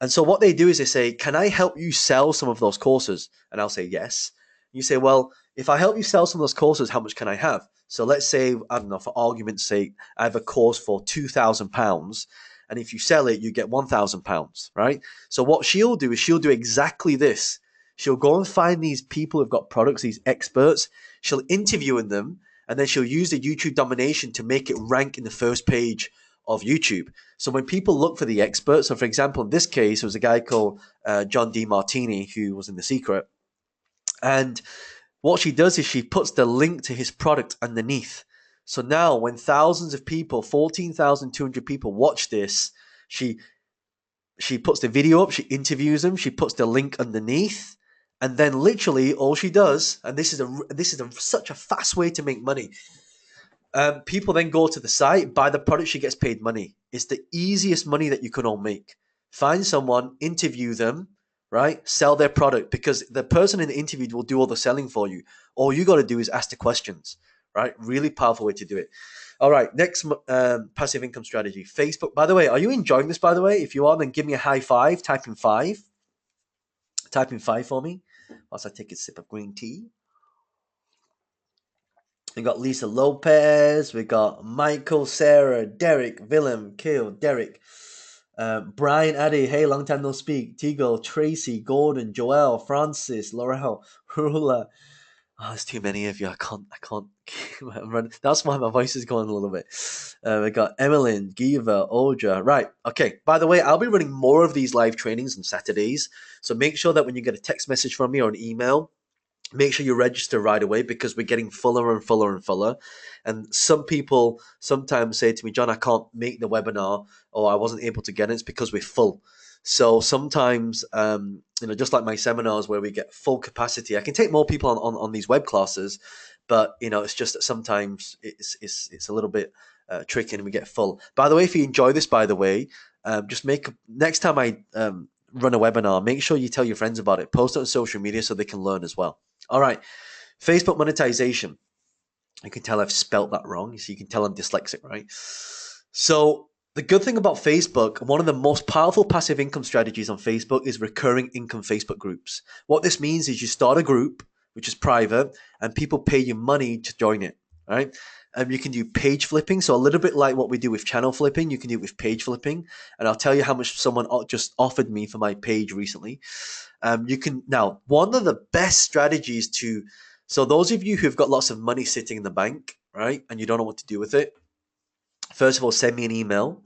And so what they do is they say, can I help you sell some of those courses? And I'll say, yes. You say, well, if I help you sell some of those courses, how much can I have? So let's say, I don't know, for argument's sake, I have a course for £2,000. And if you sell it, you get £1,000, right? So what she'll do is she'll do exactly this. She'll go and find these people who've got products, these experts. She'll interview them, and then she'll use the YouTube Domination to make it rank in the first page of YouTube. So when people look for the experts, so for example, in this case, there was a guy called John DeMartini who was in The Secret. And what she does is she puts the link to his product underneath. So now when thousands of people, 14,200 people watch this, she puts the video up, she interviews them, she puts the link underneath, and then literally all she does, and this is such a fast way to make money. People then go to the site, buy the product, she gets paid money. It's the easiest money that you can all make. Find someone, interview them, right? Sell their product, because the person in the interview will do all the selling for you. All you got to do is ask the questions, right? Really powerful way to do it. All right, next passive income strategy, Facebook. By the way, are you enjoying this, by the way? If you are, then give me a high five. Type in five. Type in five for me whilst I take a sip of green tea. We got Lisa Lopez. We got Michael, Sarah, Derek, Willem, Kill, Derek, Brian, Addy. Hey, long time no speak. Tigo, Tracy, Gordon, Joel, Francis, Laurel, Rula. Oh, there's too many of you. I can't keep running. That's why my voice is going a little bit. We got Emmeline, Giva, Audra. Right. Okay. By the way, I'll be running more of these live trainings on Saturdays. So make sure that when you get a text message from me or an email, make sure you register right away because we're getting fuller and fuller and fuller. And some people sometimes say to me, John, I can't make the webinar or I wasn't able to get it. It's because we're full. So sometimes, just like my seminars where we get full capacity, I can take more people on these web classes, but it's just that sometimes it's a little bit tricky and we get full. By the way, if you enjoy this, by the way, just next time I run a webinar, make sure you tell your friends about it. Post it on social media so they can learn as well. All right, Facebook monetization. You can tell I've spelt that wrong, so you can tell I'm dyslexic, right? So the good thing about Facebook, one of the most powerful passive income strategies on Facebook is recurring income Facebook groups. What this means is you start a group, which is private, and people pay you money to join it, right? And you can do page flipping. So a little bit like what we do with channel flipping, you can do it with page flipping. And I'll tell you how much someone just offered me for my page recently. Now, one of the best strategies so those of you who've got lots of money sitting in the bank, right, and you don't know what to do with it, first of all, send me an email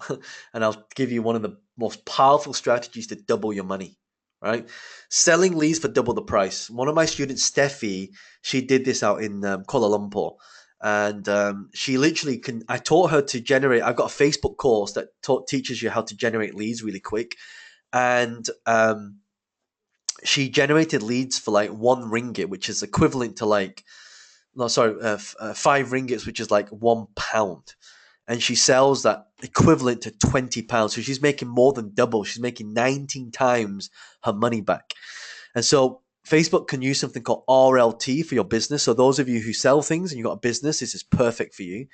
and I'll give you one of the most powerful strategies to double your money, right? Selling leads for double the price. One of my students, Steffi, she did this out in Kuala Lumpur. And she literally I taught her to generate, I've got a Facebook course that teaches you how to generate leads really quick. And she generated leads for like 1 ringgit, which is equivalent to 5 ringgits, which is like £1. And she sells that equivalent to £20. So she's making more than double. She's making 19 times her money back. And so Facebook can use something called RLT for your business. So those of you who sell things and you've got a business, this is perfect for you.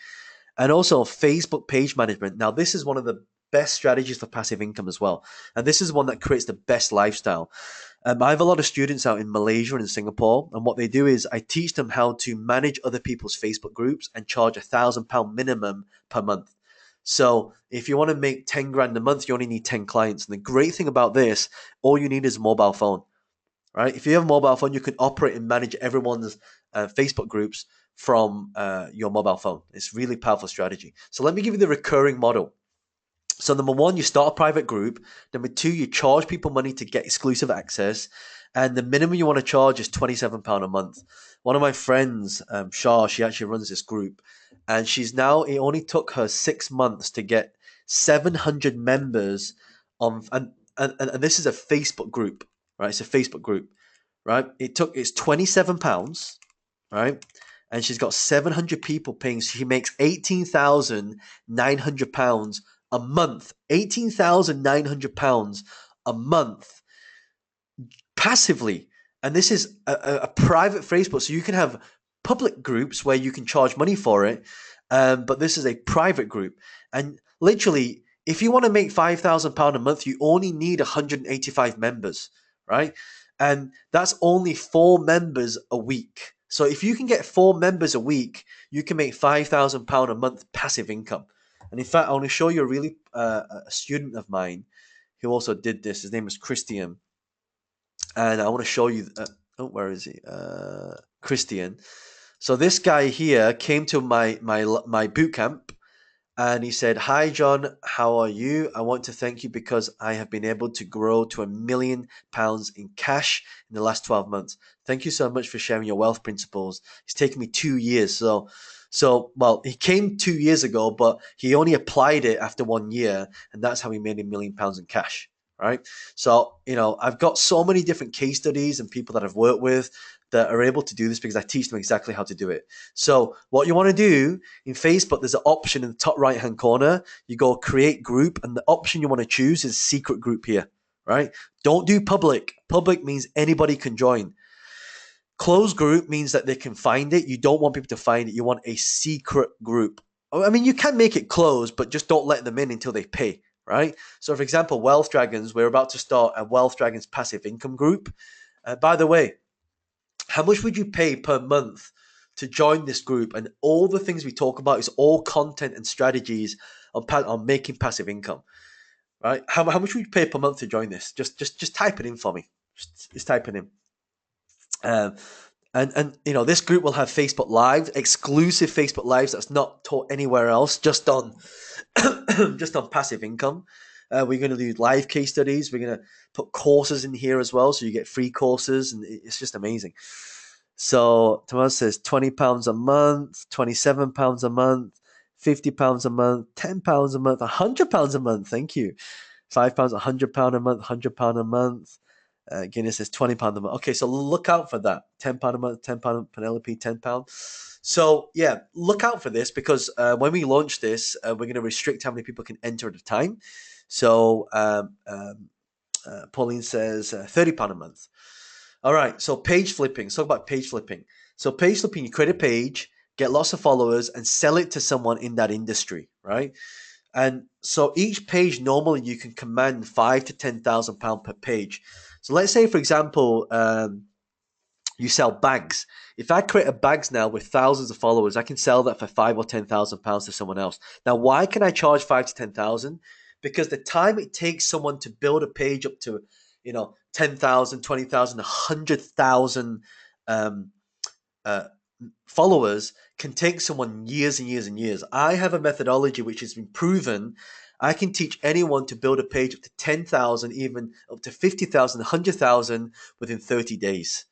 And also Facebook page management. Now, this is one of the best strategies for passive income as well. And this is one that creates the best lifestyle. I have a lot of students out in Malaysia and Singapore. And what they do is I teach them how to manage other people's Facebook groups and charge £1,000 minimum per month. So if you want to make 10 grand a month, you only need 10 clients. And the great thing about this, all you need is a mobile phone, right? If you have a mobile phone, you can operate and manage everyone's Facebook groups from your mobile phone. It's really powerful strategy. So let me give you the recurring model. So number 1, you start a private group. Number 2, you charge people money to get exclusive access. And the minimum you want to charge is £27 a month. One of my friends, Shah, she actually runs this group. And it only took her 6 months to get 700 members and this is a Facebook group, right? It's a Facebook group, right? It's £27, right? And she's got 700 people paying. She makes £18,900 a month. £18,900 a month passively. And this is a private Facebook. So you can have public groups where you can charge money for it. But this is a private group. And literally, if you want to make £5,000 a month, you only need 185 members, right? And that's only 4 members a week. So if you can get 4 members a week, you can make £5,000 a month passive income. And in fact, I want to show you a student of mine who also did this. His name is Christian. And I want to show you, where is he? Christian. So this guy here came to my boot camp and he said, "Hi, John, how are you? I want to thank you because I have been able to grow to £1 million in cash in the last 12 months. Thank you so much for sharing your wealth principles. It's taken me 2 years. Well, he came 2 years ago, but he only applied it after 1 year. And that's how he made £1 million in cash, right? So, I've got so many different case studies and people that I've worked with that are able to do this because I teach them exactly how to do it. So what you want to do in Facebook, there's an option in the top right-hand corner. You go create group, and the option you want to choose is secret group here, right? Don't do public. Public means anybody can join. Closed group means that they can find it. You don't want people to find it. You want a secret group. I mean, you can make it closed, but just don't let them in until they pay, right? So, for example, Wealth Dragons, we're about to start a Wealth Dragons passive income group. By the way, how much would you pay per month to join this group? And all the things we talk about is all content and strategies on making passive income, right? How much would you pay per month to join this? Just type it in for me. Just type it in. Um, and you know, this group will have Facebook Live, exclusive Facebook Lives that's not taught anywhere else, just on just on passive income. We're going to do live case studies. We're going to put courses in here as well, so you get free courses, and it's just amazing. So Tomas says £20 a month, £27 a month, £50 a month, £10 a month, £100 a month. Thank you. £5, £100 a month, £100 a month. Guinness says £20 a month. Okay, so look out for that. £10 a month, £10 Penelope, £10. So yeah, look out for this, because when we launch this, we're going to restrict how many people can enter at a time. So Pauline says £30 a month. All right, so page flipping. Let's talk about page flipping. So page flipping, you create a page, get lots of followers, and sell it to someone in that industry, right? And so each page, normally you can command £5,000 to £10,000 per page. So let's say, for example, you sell bags. If I create a bags now with thousands of followers, I can sell that for £5,000 or £10,000 to someone else. Now, why can I charge £5,000 to £10,000? Because the time it takes someone to build a page up to, 10,000, 20,000, 100,000 followers can take someone years and years and years. I have a methodology which has been proven. I can teach anyone to build a page up to 10,000, even up to 50,000, 100,000 within 30 days.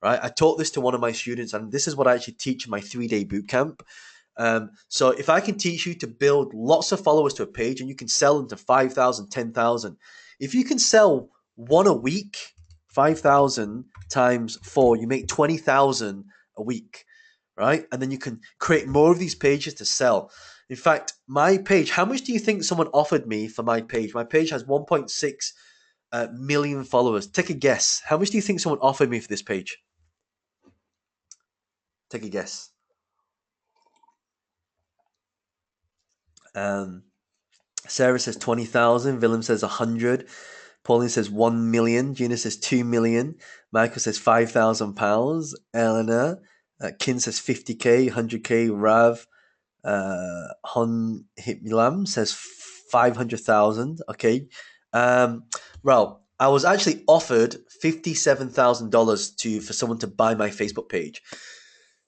Right? I taught this to one of my students, and this is what I actually teach in my 3-day boot camp. So if I can teach you to build lots of followers to a page, and you can sell them to 5,000, 10,000. If you can sell one a week, 5,000 times 4, you make 20,000 a week, right? And then you can create more of these pages to sell. In fact, my page, how much do you think someone offered me for my page? My page has 1.6 million followers. Take a guess. How much do you think someone offered me for this page? Take a guess. Sarah says 20,000. Willem says 100. Pauline says 1 million. Gina says 2 million. Michael says £5,000. Eleanor. Kin says 50k, 100k. Rav. Hon Hiplam says 500,000. Okay. Well, I was actually offered $57,000 for someone to buy my Facebook page.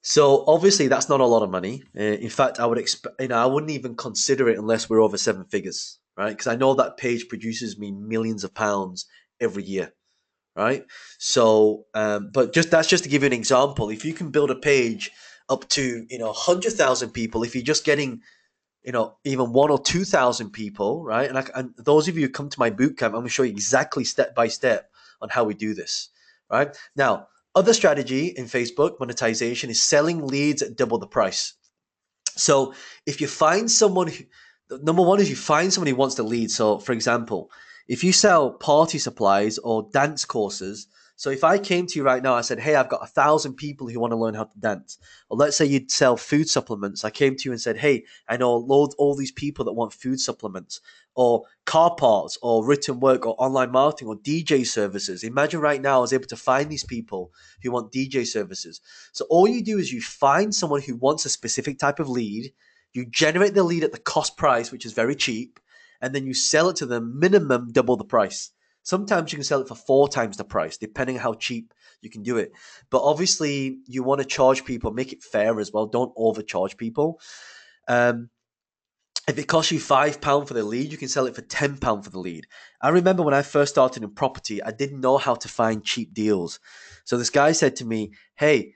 So obviously that's not a lot of money. In fact, I would expect, I wouldn't even consider it unless we're over 7 figures, right? Because I know that page produces me millions of pounds every year, right? So, but that's just to give you an example. If you can build a page up to 100,000 people, if you're just getting even 1 or 2,000 people, right? And those of you who come to my bootcamp, I'm going to show you exactly step by step on how we do this, right? Now, other strategy in Facebook monetization is selling leads at double the price. So if you find someone number one is you find somebody who wants the lead. So for example, if you sell party supplies or dance courses, so if I came to you right now, I said, hey, I've got 1,000 people who want to learn how to dance. Or let's say you'd sell food supplements. I came to you and said, hey, I know all these people that want food supplements, or car parts, or written work, or online marketing, or DJ services. Imagine right now I was able to find these people who want DJ services. So all you do is you find someone who wants a specific type of lead, you generate the lead at the cost price, which is very cheap, and then you sell it to them minimum double the price. Sometimes you can sell it for 4 times the price, depending on how cheap you can do it. But obviously, you want to charge people, make it fair as well. Don't overcharge people. If it costs you £5 for the lead, you can sell it for £10 for the lead. I remember when I first started in property, I didn't know how to find cheap deals. So this guy said to me, hey,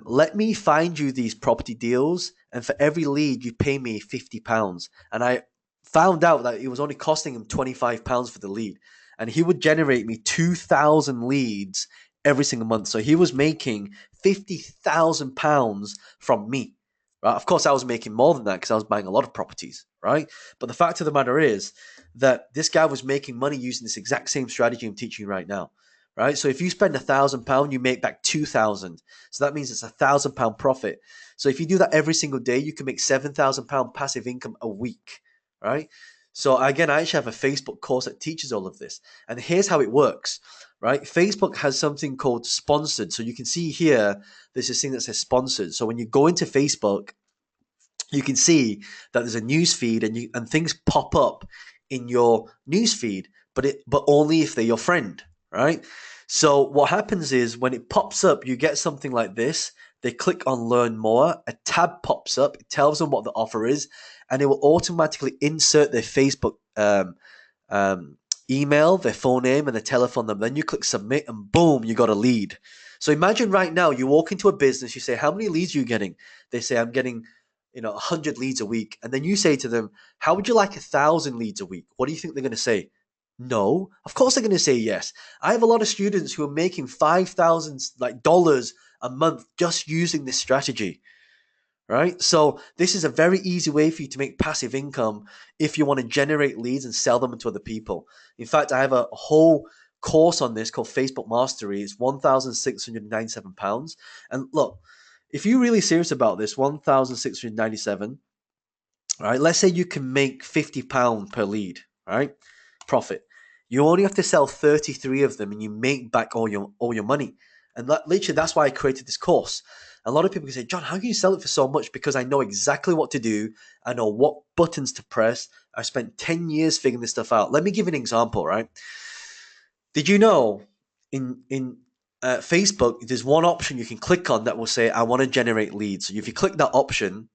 let me find you these property deals, and for every lead, you pay me £50. And I found out that it was only costing him £25 for the lead. And he would generate me 2,000 leads every single month. So he was making £50,000 from me. Right? Of course, I was making more than that because I was buying a lot of properties, right? But the fact of the matter is that this guy was making money using this exact same strategy I'm teaching you right now, right? So if you spend £1,000, you make back 2,000. So that means it's £1,000 profit. So if you do that every single day, you can make £7,000 passive income a week, right? So again, I actually have a Facebook course that teaches all of this. And here's how it works, right? Facebook has something called sponsored. So you can see here, there's this thing that says sponsored. So when you go into Facebook, you can see that there's a news feed and things pop up in your news feed, but only if they're your friend, right? So what happens is when it pops up, you get something like this. They click on learn more, a tab pops up, it tells them what the offer is, and it will automatically insert their Facebook um, email, their full name, and their telephone number. Then you click submit, and boom, you got a lead. So imagine right now you walk into a business, you say, "How many leads are you getting?" They say, "I'm getting 100 leads a week." And then you say to them, "How would you like 1,000 leads a week?" What do you think they're going to say? No, of course they're going to say yes. I have a lot of students who are making $5,000 dollars a month just using this strategy, right? So this is a very easy way for you to make passive income if you want to generate leads and sell them to other people. In fact, I have a whole course on this called Facebook Mastery. It's £1,697. And look, if you're really serious about this, 1,697, right? Let's say you can make £50 per lead, right? Profit. You only have to sell 33 of them and you make back all your money. And literally, that's why I created this course. A lot of people can say, "John, how can you sell it for so much?" Because I know exactly what to do. I know what buttons to press. I spent 10 years figuring this stuff out. Let me give you an example, right? Did you know in Facebook, there's one option you can click on that will say, "I want to generate leads." So if you click that option,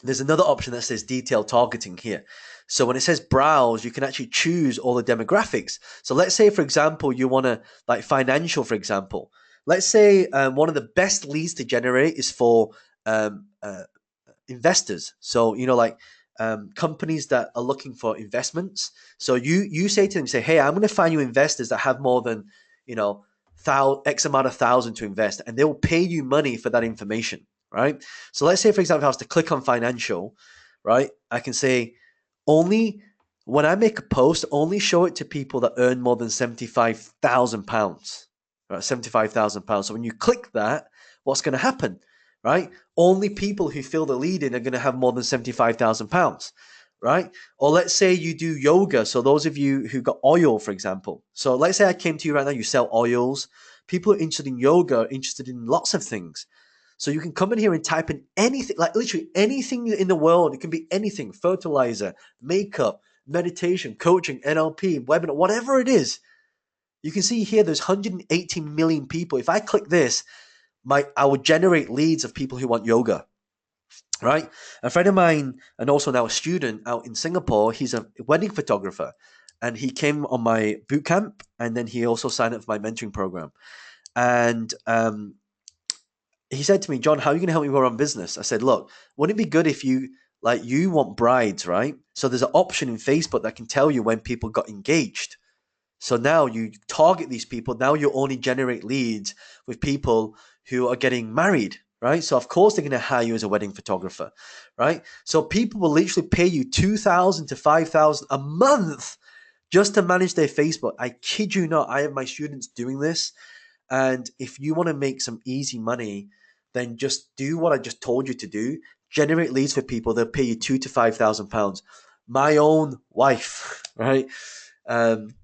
there's another option that says detailed targeting here. So when it says browse, you can actually choose all the demographics. So let's say, for example, you want to, like financial, for example. Let's say one of the best leads to generate is for um, uh, investors. So, companies that are looking for investments. So you say to them, say, "Hey, I'm going to find you investors that have more than, you know, X amount of thousand to invest, and they will pay you money for that information." Right. So let's say, for example, if I was to click on financial, right, I can say only when I make a post, only show it to people that earn more than £75,000. Right, £75,000. So when you click that, what's going to happen? Right? Only people who fill the lead in are going to have more than £75,000. Right? Or let's say you do yoga. So those of you who got oil, for example. So let's say I came to you right now, you sell oils. People are interested in yoga, interested in lots of things. So you can come in here and type in anything, like literally anything in the world. It can be anything: fertilizer, makeup, meditation, coaching, NLP, webinar, whatever it is. You can see here there's 118 million people. If I click this, I would generate leads of people who want yoga, right? A friend of mine, and also now a student out in Singapore, he's a wedding photographer, and he came on my boot camp, and then he also signed up for my mentoring program. And he said to me, "John, how are you going to help me run business?" I said, "Look, wouldn't it be good if you want brides, right? So there's an option in Facebook that can tell you when people got engaged. So now you target these people. Now you only generate leads with people who are getting married, right? So of course they're going to hire you as a wedding photographer, right? So people will literally pay you 2,000 to 5,000 a month just to manage their Facebook. I kid you not. I have my students doing this. And if you want to make some easy money, then just do what I just told you to do. Generate leads for people. They'll pay you £2,000 to £5,000. My own wife, right? Um,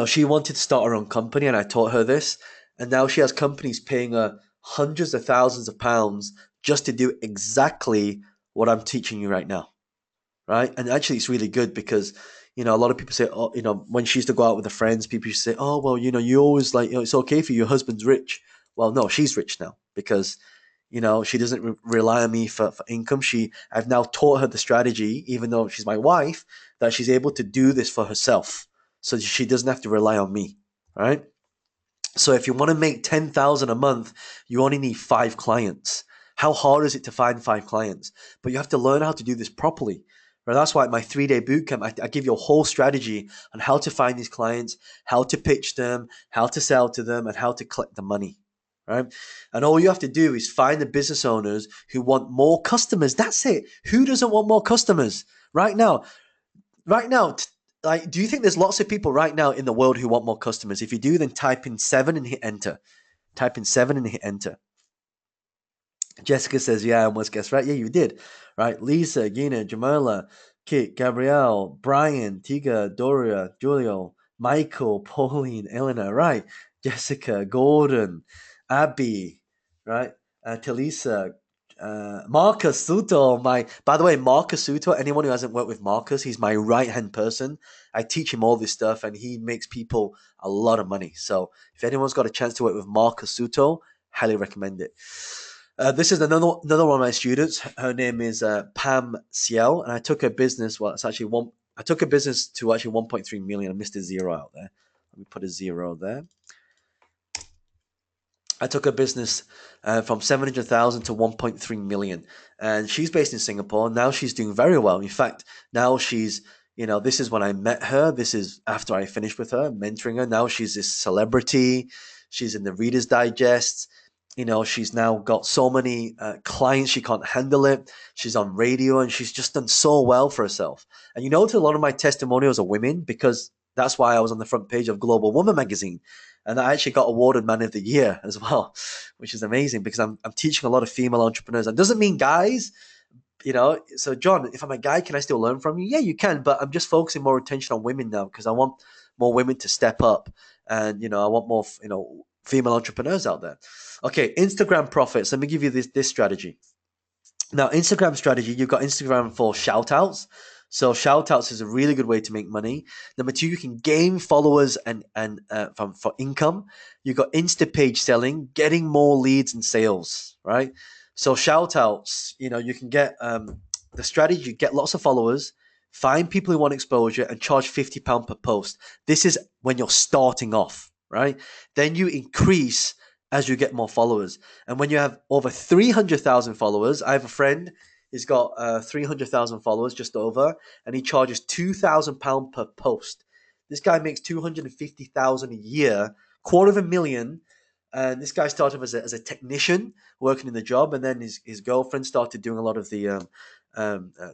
she wanted to start her own company, and I taught her this. And now she has companies paying her hundreds of thousands of pounds just to do exactly what I'm teaching you right now, right? And actually, it's really good because a lot of people say, "Oh, when she used to go out with her friends, people used to say, oh, well, you always it's okay for you, your husband's rich." Well, no, she's rich now because she doesn't rely on me for income. I've now taught her the strategy, even though she's my wife, that she's able to do this for herself, so she doesn't have to rely on me, right? So if you want to make 10,000 a month, you only need 5 clients. How hard is it to find 5 clients? But you have to learn how to do this properly. Right? That's why at my 3-day bootcamp, I give you a whole strategy on how to find these clients, how to pitch them, how to sell to them, and how to collect the money. Right? And all you have to do is find the business owners who want more customers. That's it. Who doesn't want more customers? Right now, like, do you think there's lots of people right now in the world who want more customers? If you do, then type in 7 and hit enter. Type in 7 and hit enter. Jessica says, yeah, I almost guessed right. Yeah, you did. Right. Lisa, Gina, Jamila, Kit, Gabrielle, Brian, Tiga, Doria, Julio, Michael, Pauline, Eleanor. Right. Jessica, Gordon, Abby. Right. Talisa, Marcus Suto. By the way, Marcus Suto, anyone who hasn't worked with Marcus, he's my right hand person. I teach him all this stuff and he makes people a lot of money. So if anyone's got a chance to work with Marcus Suto, highly recommend it. This is another one of my students. Her name is Pam Ciel, and I took her business. Well, it's actually one. I took her business to actually 1.3 million. I missed a zero out there. Let me put a zero there. I took her business from 700,000 to 1.3 million. And she's based in Singapore. Now she's doing very well. In fact, now she's, this is when I met her. This is after I finished with her, mentoring her. Now she's this celebrity. She's in the Reader's Digest. She's now got so many clients, she can't handle it. She's on radio and she's just done so well for herself. And to a lot of my testimonials are women because that's why I was on the front page of Global Woman magazine. And I actually got awarded Man of the Year as well, which is amazing because I'm teaching a lot of female entrepreneurs. And doesn't mean guys, So John, if I'm a guy, can I still learn from you? Yeah, you can, but I'm just focusing more attention on women now because I want more women to step up, and I want more, female entrepreneurs out there. Okay, Instagram profits. Let me give you this strategy. Now, Instagram strategy, you've got Instagram for shout outs. So shout outs is a really good way to make money. Number two, you can gain followers and for income. You've got Insta page selling, getting more leads and sales, right? So shout outs, you can get the strategy, you get lots of followers, find people who want exposure and charge £50 per post. This is when you're starting off, right? Then you increase as you get more followers. And when you have over 300,000 followers, I have a friend, he's got 300,000 followers, just over, and he charges £2,000 per post. This guy makes 250,000 a year, quarter of a million. And this guy started as a technician working in the job, and then his girlfriend started doing a lot of the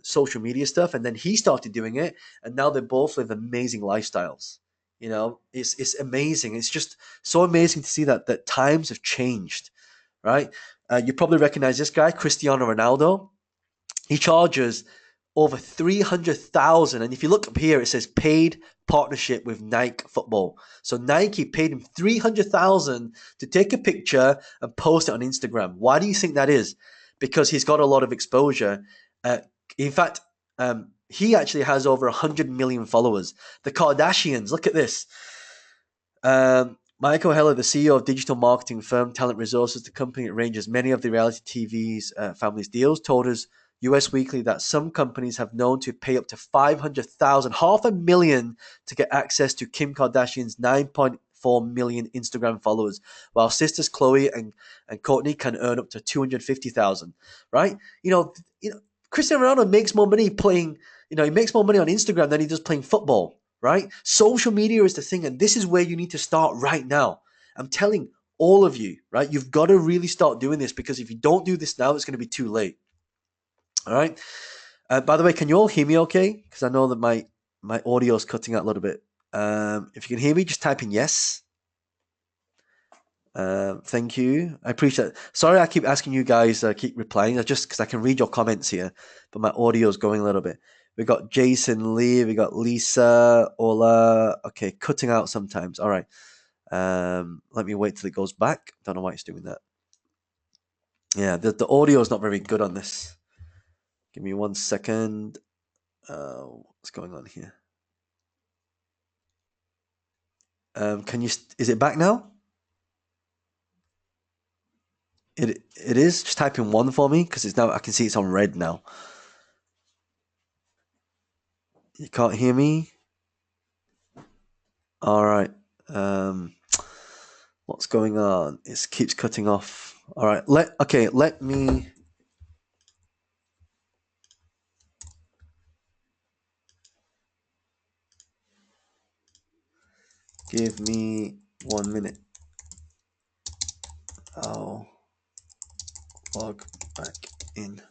social media stuff, and then he started doing it, and now they both live amazing lifestyles. It's amazing. It's just so amazing to see that times have changed, right? You probably recognize this guy, Cristiano Ronaldo. He charges over 300,000, and if you look up here, it says paid partnership with Nike Football. So Nike paid him 300,000 to take a picture and post it on Instagram. Why do you think that is? Because he's got a lot of exposure. Uh, in fact, he actually has over 100 million followers. The Kardashians, look at this. Michael Heller, the CEO of digital marketing firm Talent Resources, the company that arranges many of the reality TV's family's deals, told us US Weekly that some companies have known to pay up to 500,000, half a million, to get access to Kim Kardashian's 9.4 million Instagram followers, while sisters Chloe and Courtney can earn up to 250,000. Right? Cristiano Ronaldo makes more money playing. He makes more money on Instagram than he does playing football. Right? Social media is the thing, and this is where you need to start right now. I'm telling all of you, right? You've got to really start doing this because if you don't do this now, it's going to be too late. All right. By the way, can you all hear me okay? Because I know that my audio is cutting out a little bit. If you can hear me, just type in yes. Thank you. I appreciate it. Sorry, I keep asking you guys, keep replying. Just because I can read your comments here, but my audio is going a little bit. We got Jason Lee, we got Lisa, Ola. Okay, cutting out sometimes. All right. Let me wait till it goes back. Don't know why it's doing that. Yeah, the audio is not very good on this. Give me 1 second. What's going on here? Can you? Is it back now? It is. Just type in one for me because it's now. I can see it's on red now. You can't hear me. All right. What's going on? It keeps cutting off. All right. Let me. Give me 1 minute. I'll log back in.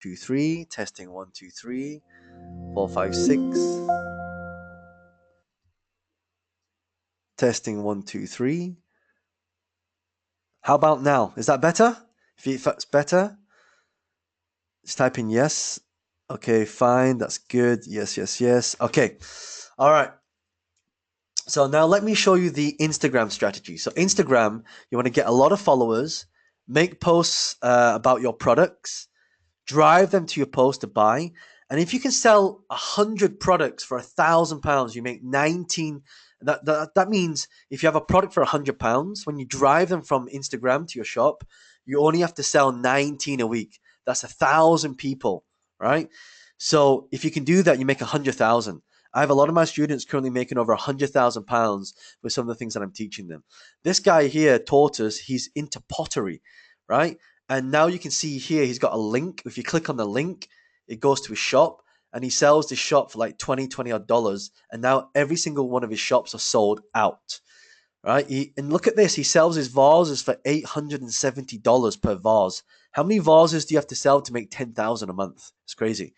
two, three. Testing 1, 2, 3, 4, 5, 6. Testing 1, 2, 3. How about now? Is that better? If that's better, just type in yes. Okay, fine. That's good. Yes, yes, yes. Okay. All right. So now let me show you the Instagram strategy. So Instagram, you want to get a lot of followers, make posts about your products, drive them to your post to buy. And if you can sell 100 products for £1,000, you make 19. That means if you have a product for £100, when you drive them from Instagram to your shop, you only have to sell 19 a week. That's 1,000 people, right? So if you can do that, you make 100,000. I have a lot of my students currently making over £100,000 with some of the things that I'm teaching them. This guy here taught us, he's into pottery, right? And now you can see here, he's got a link. If you click on the link, it goes to his shop and he sells this shop for like 20 odd dollars. And now every single one of his shops are sold out, right? And look at this. He sells his vases for $870 per vase. How many vases do you have to sell to make 10,000 a month? It's crazy,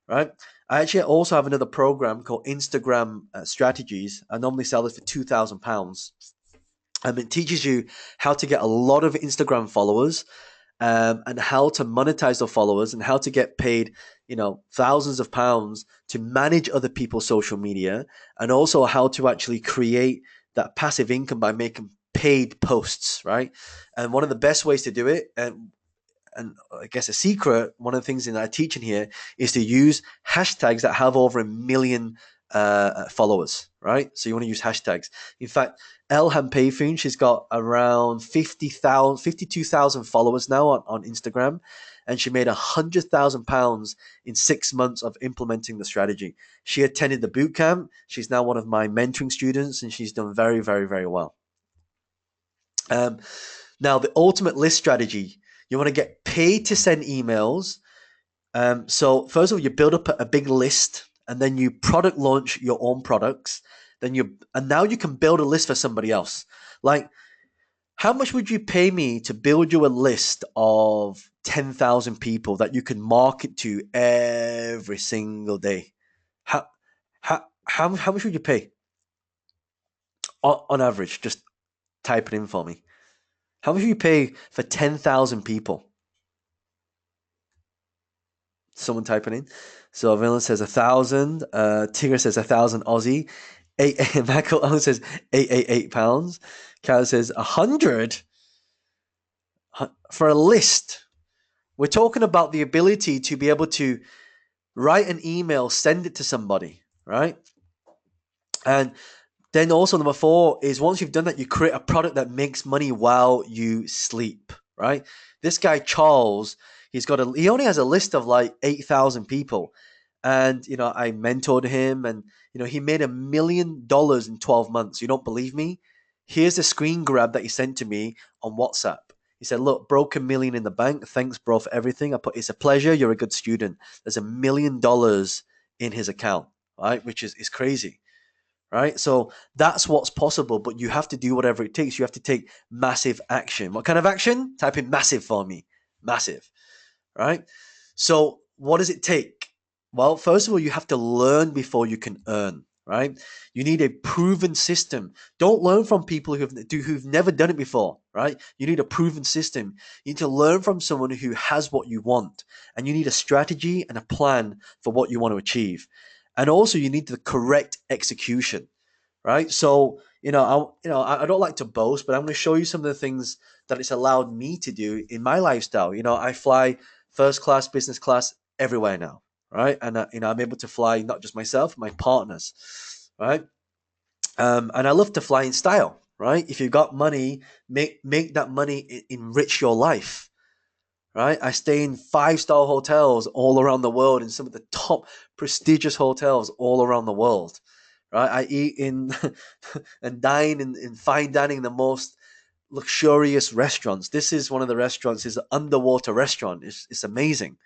right? I actually also have another program called Instagram Strategies. I normally sell this for £2,000. It teaches you how to get a lot of Instagram followers, and how to monetize their followers and how to get paid, thousands of pounds to manage other people's social media, and also how to actually create that passive income by making paid posts, right? And one of the best ways to do it, and I guess a secret, one of the things that I teach in here is to use hashtags that have over 1 million followers, right? So you want to use hashtags. In fact, Elham Payfun, she's got around 52,000 followers now on Instagram, and she made £100,000 in 6 months of implementing the strategy. She attended the boot camp. She's now one of my mentoring students, and she's done very, very, very well. Now, the ultimate list strategy, you want to get paid to send emails. So first of all, you build up a big list, and then you product launch your own products. And now you can build a list for somebody else. Like, how much would you pay me to build you a list of 10,000 people that you can market to every single day? How much would you pay on average? Just type it in for me. How much would you pay for 10,000 people? Someone typing in. So Villain says 1,000. Tigger says 1,000 Aussie. Michael says £888. Cal says 100 for a list. We're talking about the ability to be able to write an email, send it to somebody, right? And then also number 4 is once you've done that, you create a product that makes money while you sleep, right? This guy Charles, he only has a list of like 8,000 people, and I mentored him, and he made $1 million in 12 months. You don't believe me? Here's a screen grab that he sent to me on WhatsApp. He said, "Look, broke $1 million in the bank. Thanks, bro, for everything." I put, "It's a pleasure. You're a good student." There's $1 million in his account, right? Which is crazy. Right? So that's what's possible, but you have to do whatever it takes. You have to take massive action. What kind of action? Type in massive for me. Massive. Right? So what does it take? Well, first of all, you have to learn before you can earn. Right? You need a proven system. Don't learn from people who've never done it before. Right? You need a proven system. You need to learn from someone who has what you want, and you need a strategy and a plan for what you want to achieve. And also, you need the correct execution, right? So, I don't like to boast, but I'm going to show you some of the things that it's allowed me to do in my lifestyle. I fly first class, business class everywhere now, right? And I'm able to fly not just myself, my partners, right? And I love to fly in style, right? If you've got money, make that money enrich your life. Right, I stay in 5-star hotels all around the world, in some of the top prestigious hotels all around the world. Right, I eat in and dine in fine dining in the most luxurious restaurants. This is one of the restaurants. Is an underwater restaurant. It's amazing.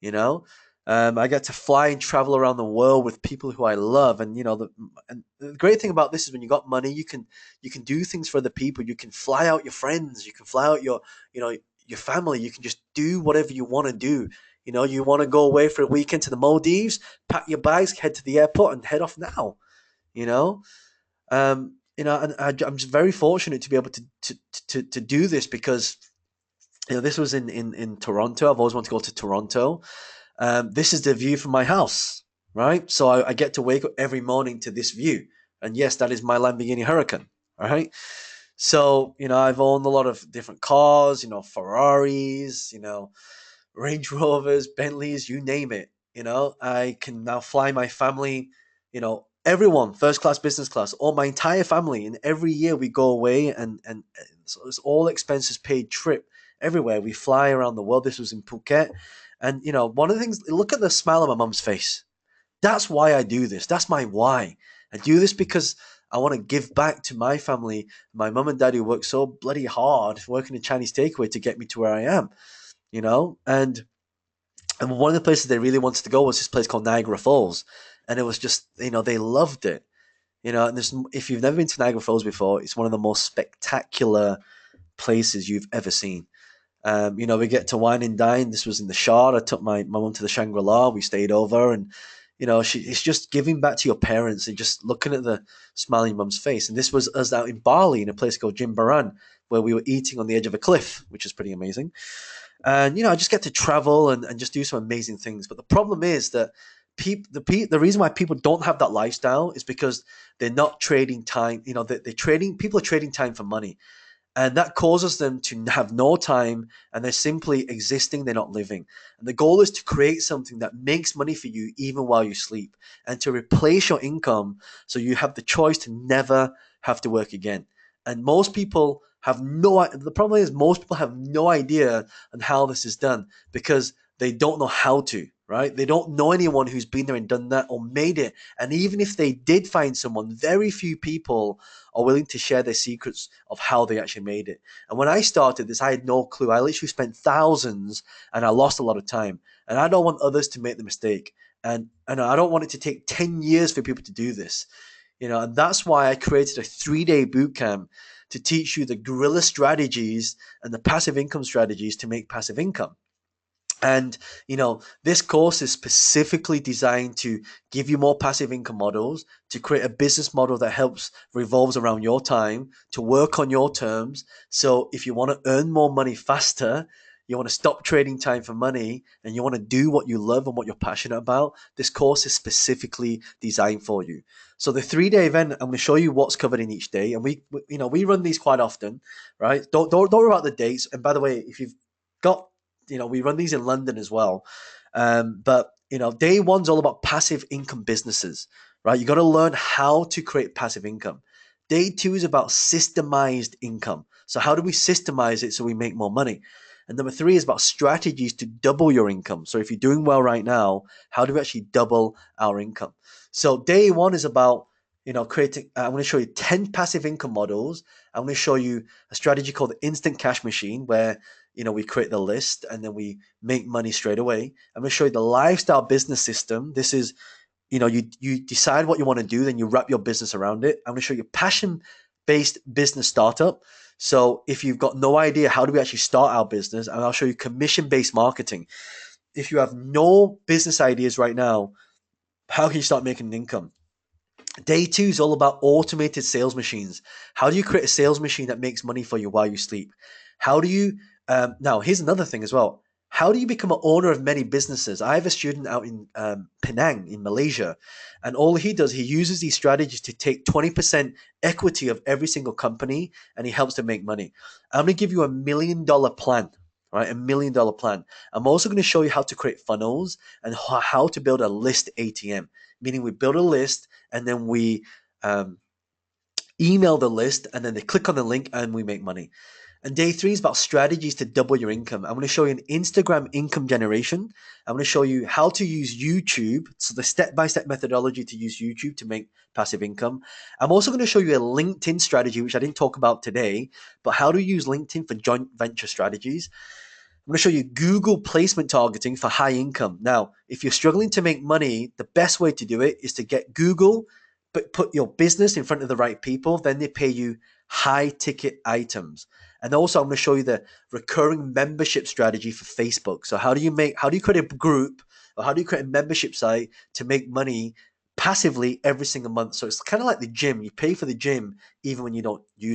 You know, I get to fly and travel around the world with people who I love, and and the great thing about this is when you got money, you can do things for other people. You can fly out your friends. You can fly out your family. You can just do whatever you want to do You want to go away for a weekend to the Maldives, pack your bags, head to the airport, and head off now. You know, and I'm just very fortunate to be able to do this because this was in Toronto. I've always wanted to go to Toronto. This is the view from my house, right? So I get to wake up every morning to this view, and yes, that is my Lamborghini Huracan, right? So I've owned a lot of different cars, Ferraris, Range Rovers, Bentleys, you name it. I can now fly my family, everyone, first class, business class, all my entire family. And every year we go away and so it's all expenses paid trip everywhere. We fly around the world. This was in Phuket. And, one of the things, look at the smile on my mum's face. That's why I do this. That's my why. I do this because I want to give back to my family, my mum and dad who worked so bloody hard working in Chinese takeaway to get me to where I am, and one of the places they really wanted to go was this place called Niagara Falls. And it was just, they loved it. And if you've never been to Niagara Falls before, it's one of the most spectacular places you've ever seen. We get to wine and dine. This was in the Shard. I took my mum to the Shangri-La. We stayed over, and it's just giving back to your parents and just looking at the smiling mum's face. And this was us out in Bali in a place called Jimbaran, where we were eating on the edge of a cliff, which is pretty amazing. And I just get to travel and just do some amazing things. But the problem is that the reason why people don't have that lifestyle is because they're not trading time. They're trading. People are trading time for money. And that causes them to have no time, and they're simply existing, they're not living. And the goal is to create something that makes money for you even while you sleep, and to replace your income so you have the choice to never have to work again. And most people have the problem is most people have no idea on how this is done because they don't know how to, right? They don't know anyone who's been there and done that or made it. And even if they did find someone, very few people are willing to share their secrets of how they actually made it. And when I started this, I had no clue. I literally spent thousands and I lost a lot of time. And I don't want others to make the mistake. And I don't want it to take 10 years for people to do this. And that's why I created a 3-day boot camp to teach you the guerrilla strategies and the passive income strategies to make passive income. And, this course is specifically designed to give you more passive income models, to create a business model that revolves around your time, to work on your terms. So if you want to earn more money faster, you want to stop trading time for money, and you want to do what you love and what you're passionate about, this course is specifically designed for you. So the 3-day event, I'm going to show you what's covered in each day. And we run these quite often, right? Don't worry about the dates. And by the way, if you've got we run these in London as well. But day one's all about passive income businesses, right? You got to learn how to create passive income. Day 2 is about systemized income. So how do we systemize it so we make more money? And number 3 is about strategies to double your income. So if you're doing well right now, how do we actually double our income? So day 1 is about creating. I'm going to show you 10 passive income models. I'm going to show you a strategy called the instant cash machine, where we create the list and then we make money straight away. I'm going to show you the lifestyle business system. This is, you decide what you want to do, then you wrap your business around it. I'm going to show you passion-based business startup. So if you've got no idea how do we actually start our business, and I'll show you commission-based marketing. If you have no business ideas right now, how can you start making an income? Day 2 is all about automated sales machines. How do you create a sales machine that makes money for you while you sleep? How do you, now here's another thing as well. How do you become an owner of many businesses? I have a student out in Penang in Malaysia, and all he does, he uses these strategies to take 20% equity of every single company, and he helps them make money. I'm going to give you $1 million plan, right? $1 million plan. I'm also going to show you how to create funnels and how to build a list ATM, meaning we build a list and then we email the list, and then they click on the link and we make money. And day 3 is about strategies to double your income. I'm going to show you an Instagram income generation. I'm going to show you how to use YouTube, so the step-by-step methodology to use YouTube to make passive income. I'm also going to show you a LinkedIn strategy, which I didn't talk about today, but how to use LinkedIn for joint venture strategies. I'm going to show you Google placement targeting for high income. Now, if you're struggling to make money, the best way to do it is to get Google, but put your business in front of the right people. Then they pay you high ticket items. And also I'm going to show you the recurring membership strategy for Facebook. So how do you create a group, or how do you create a membership site to make money passively every single month? So it's kind of like the gym. You pay for the gym even when you don't use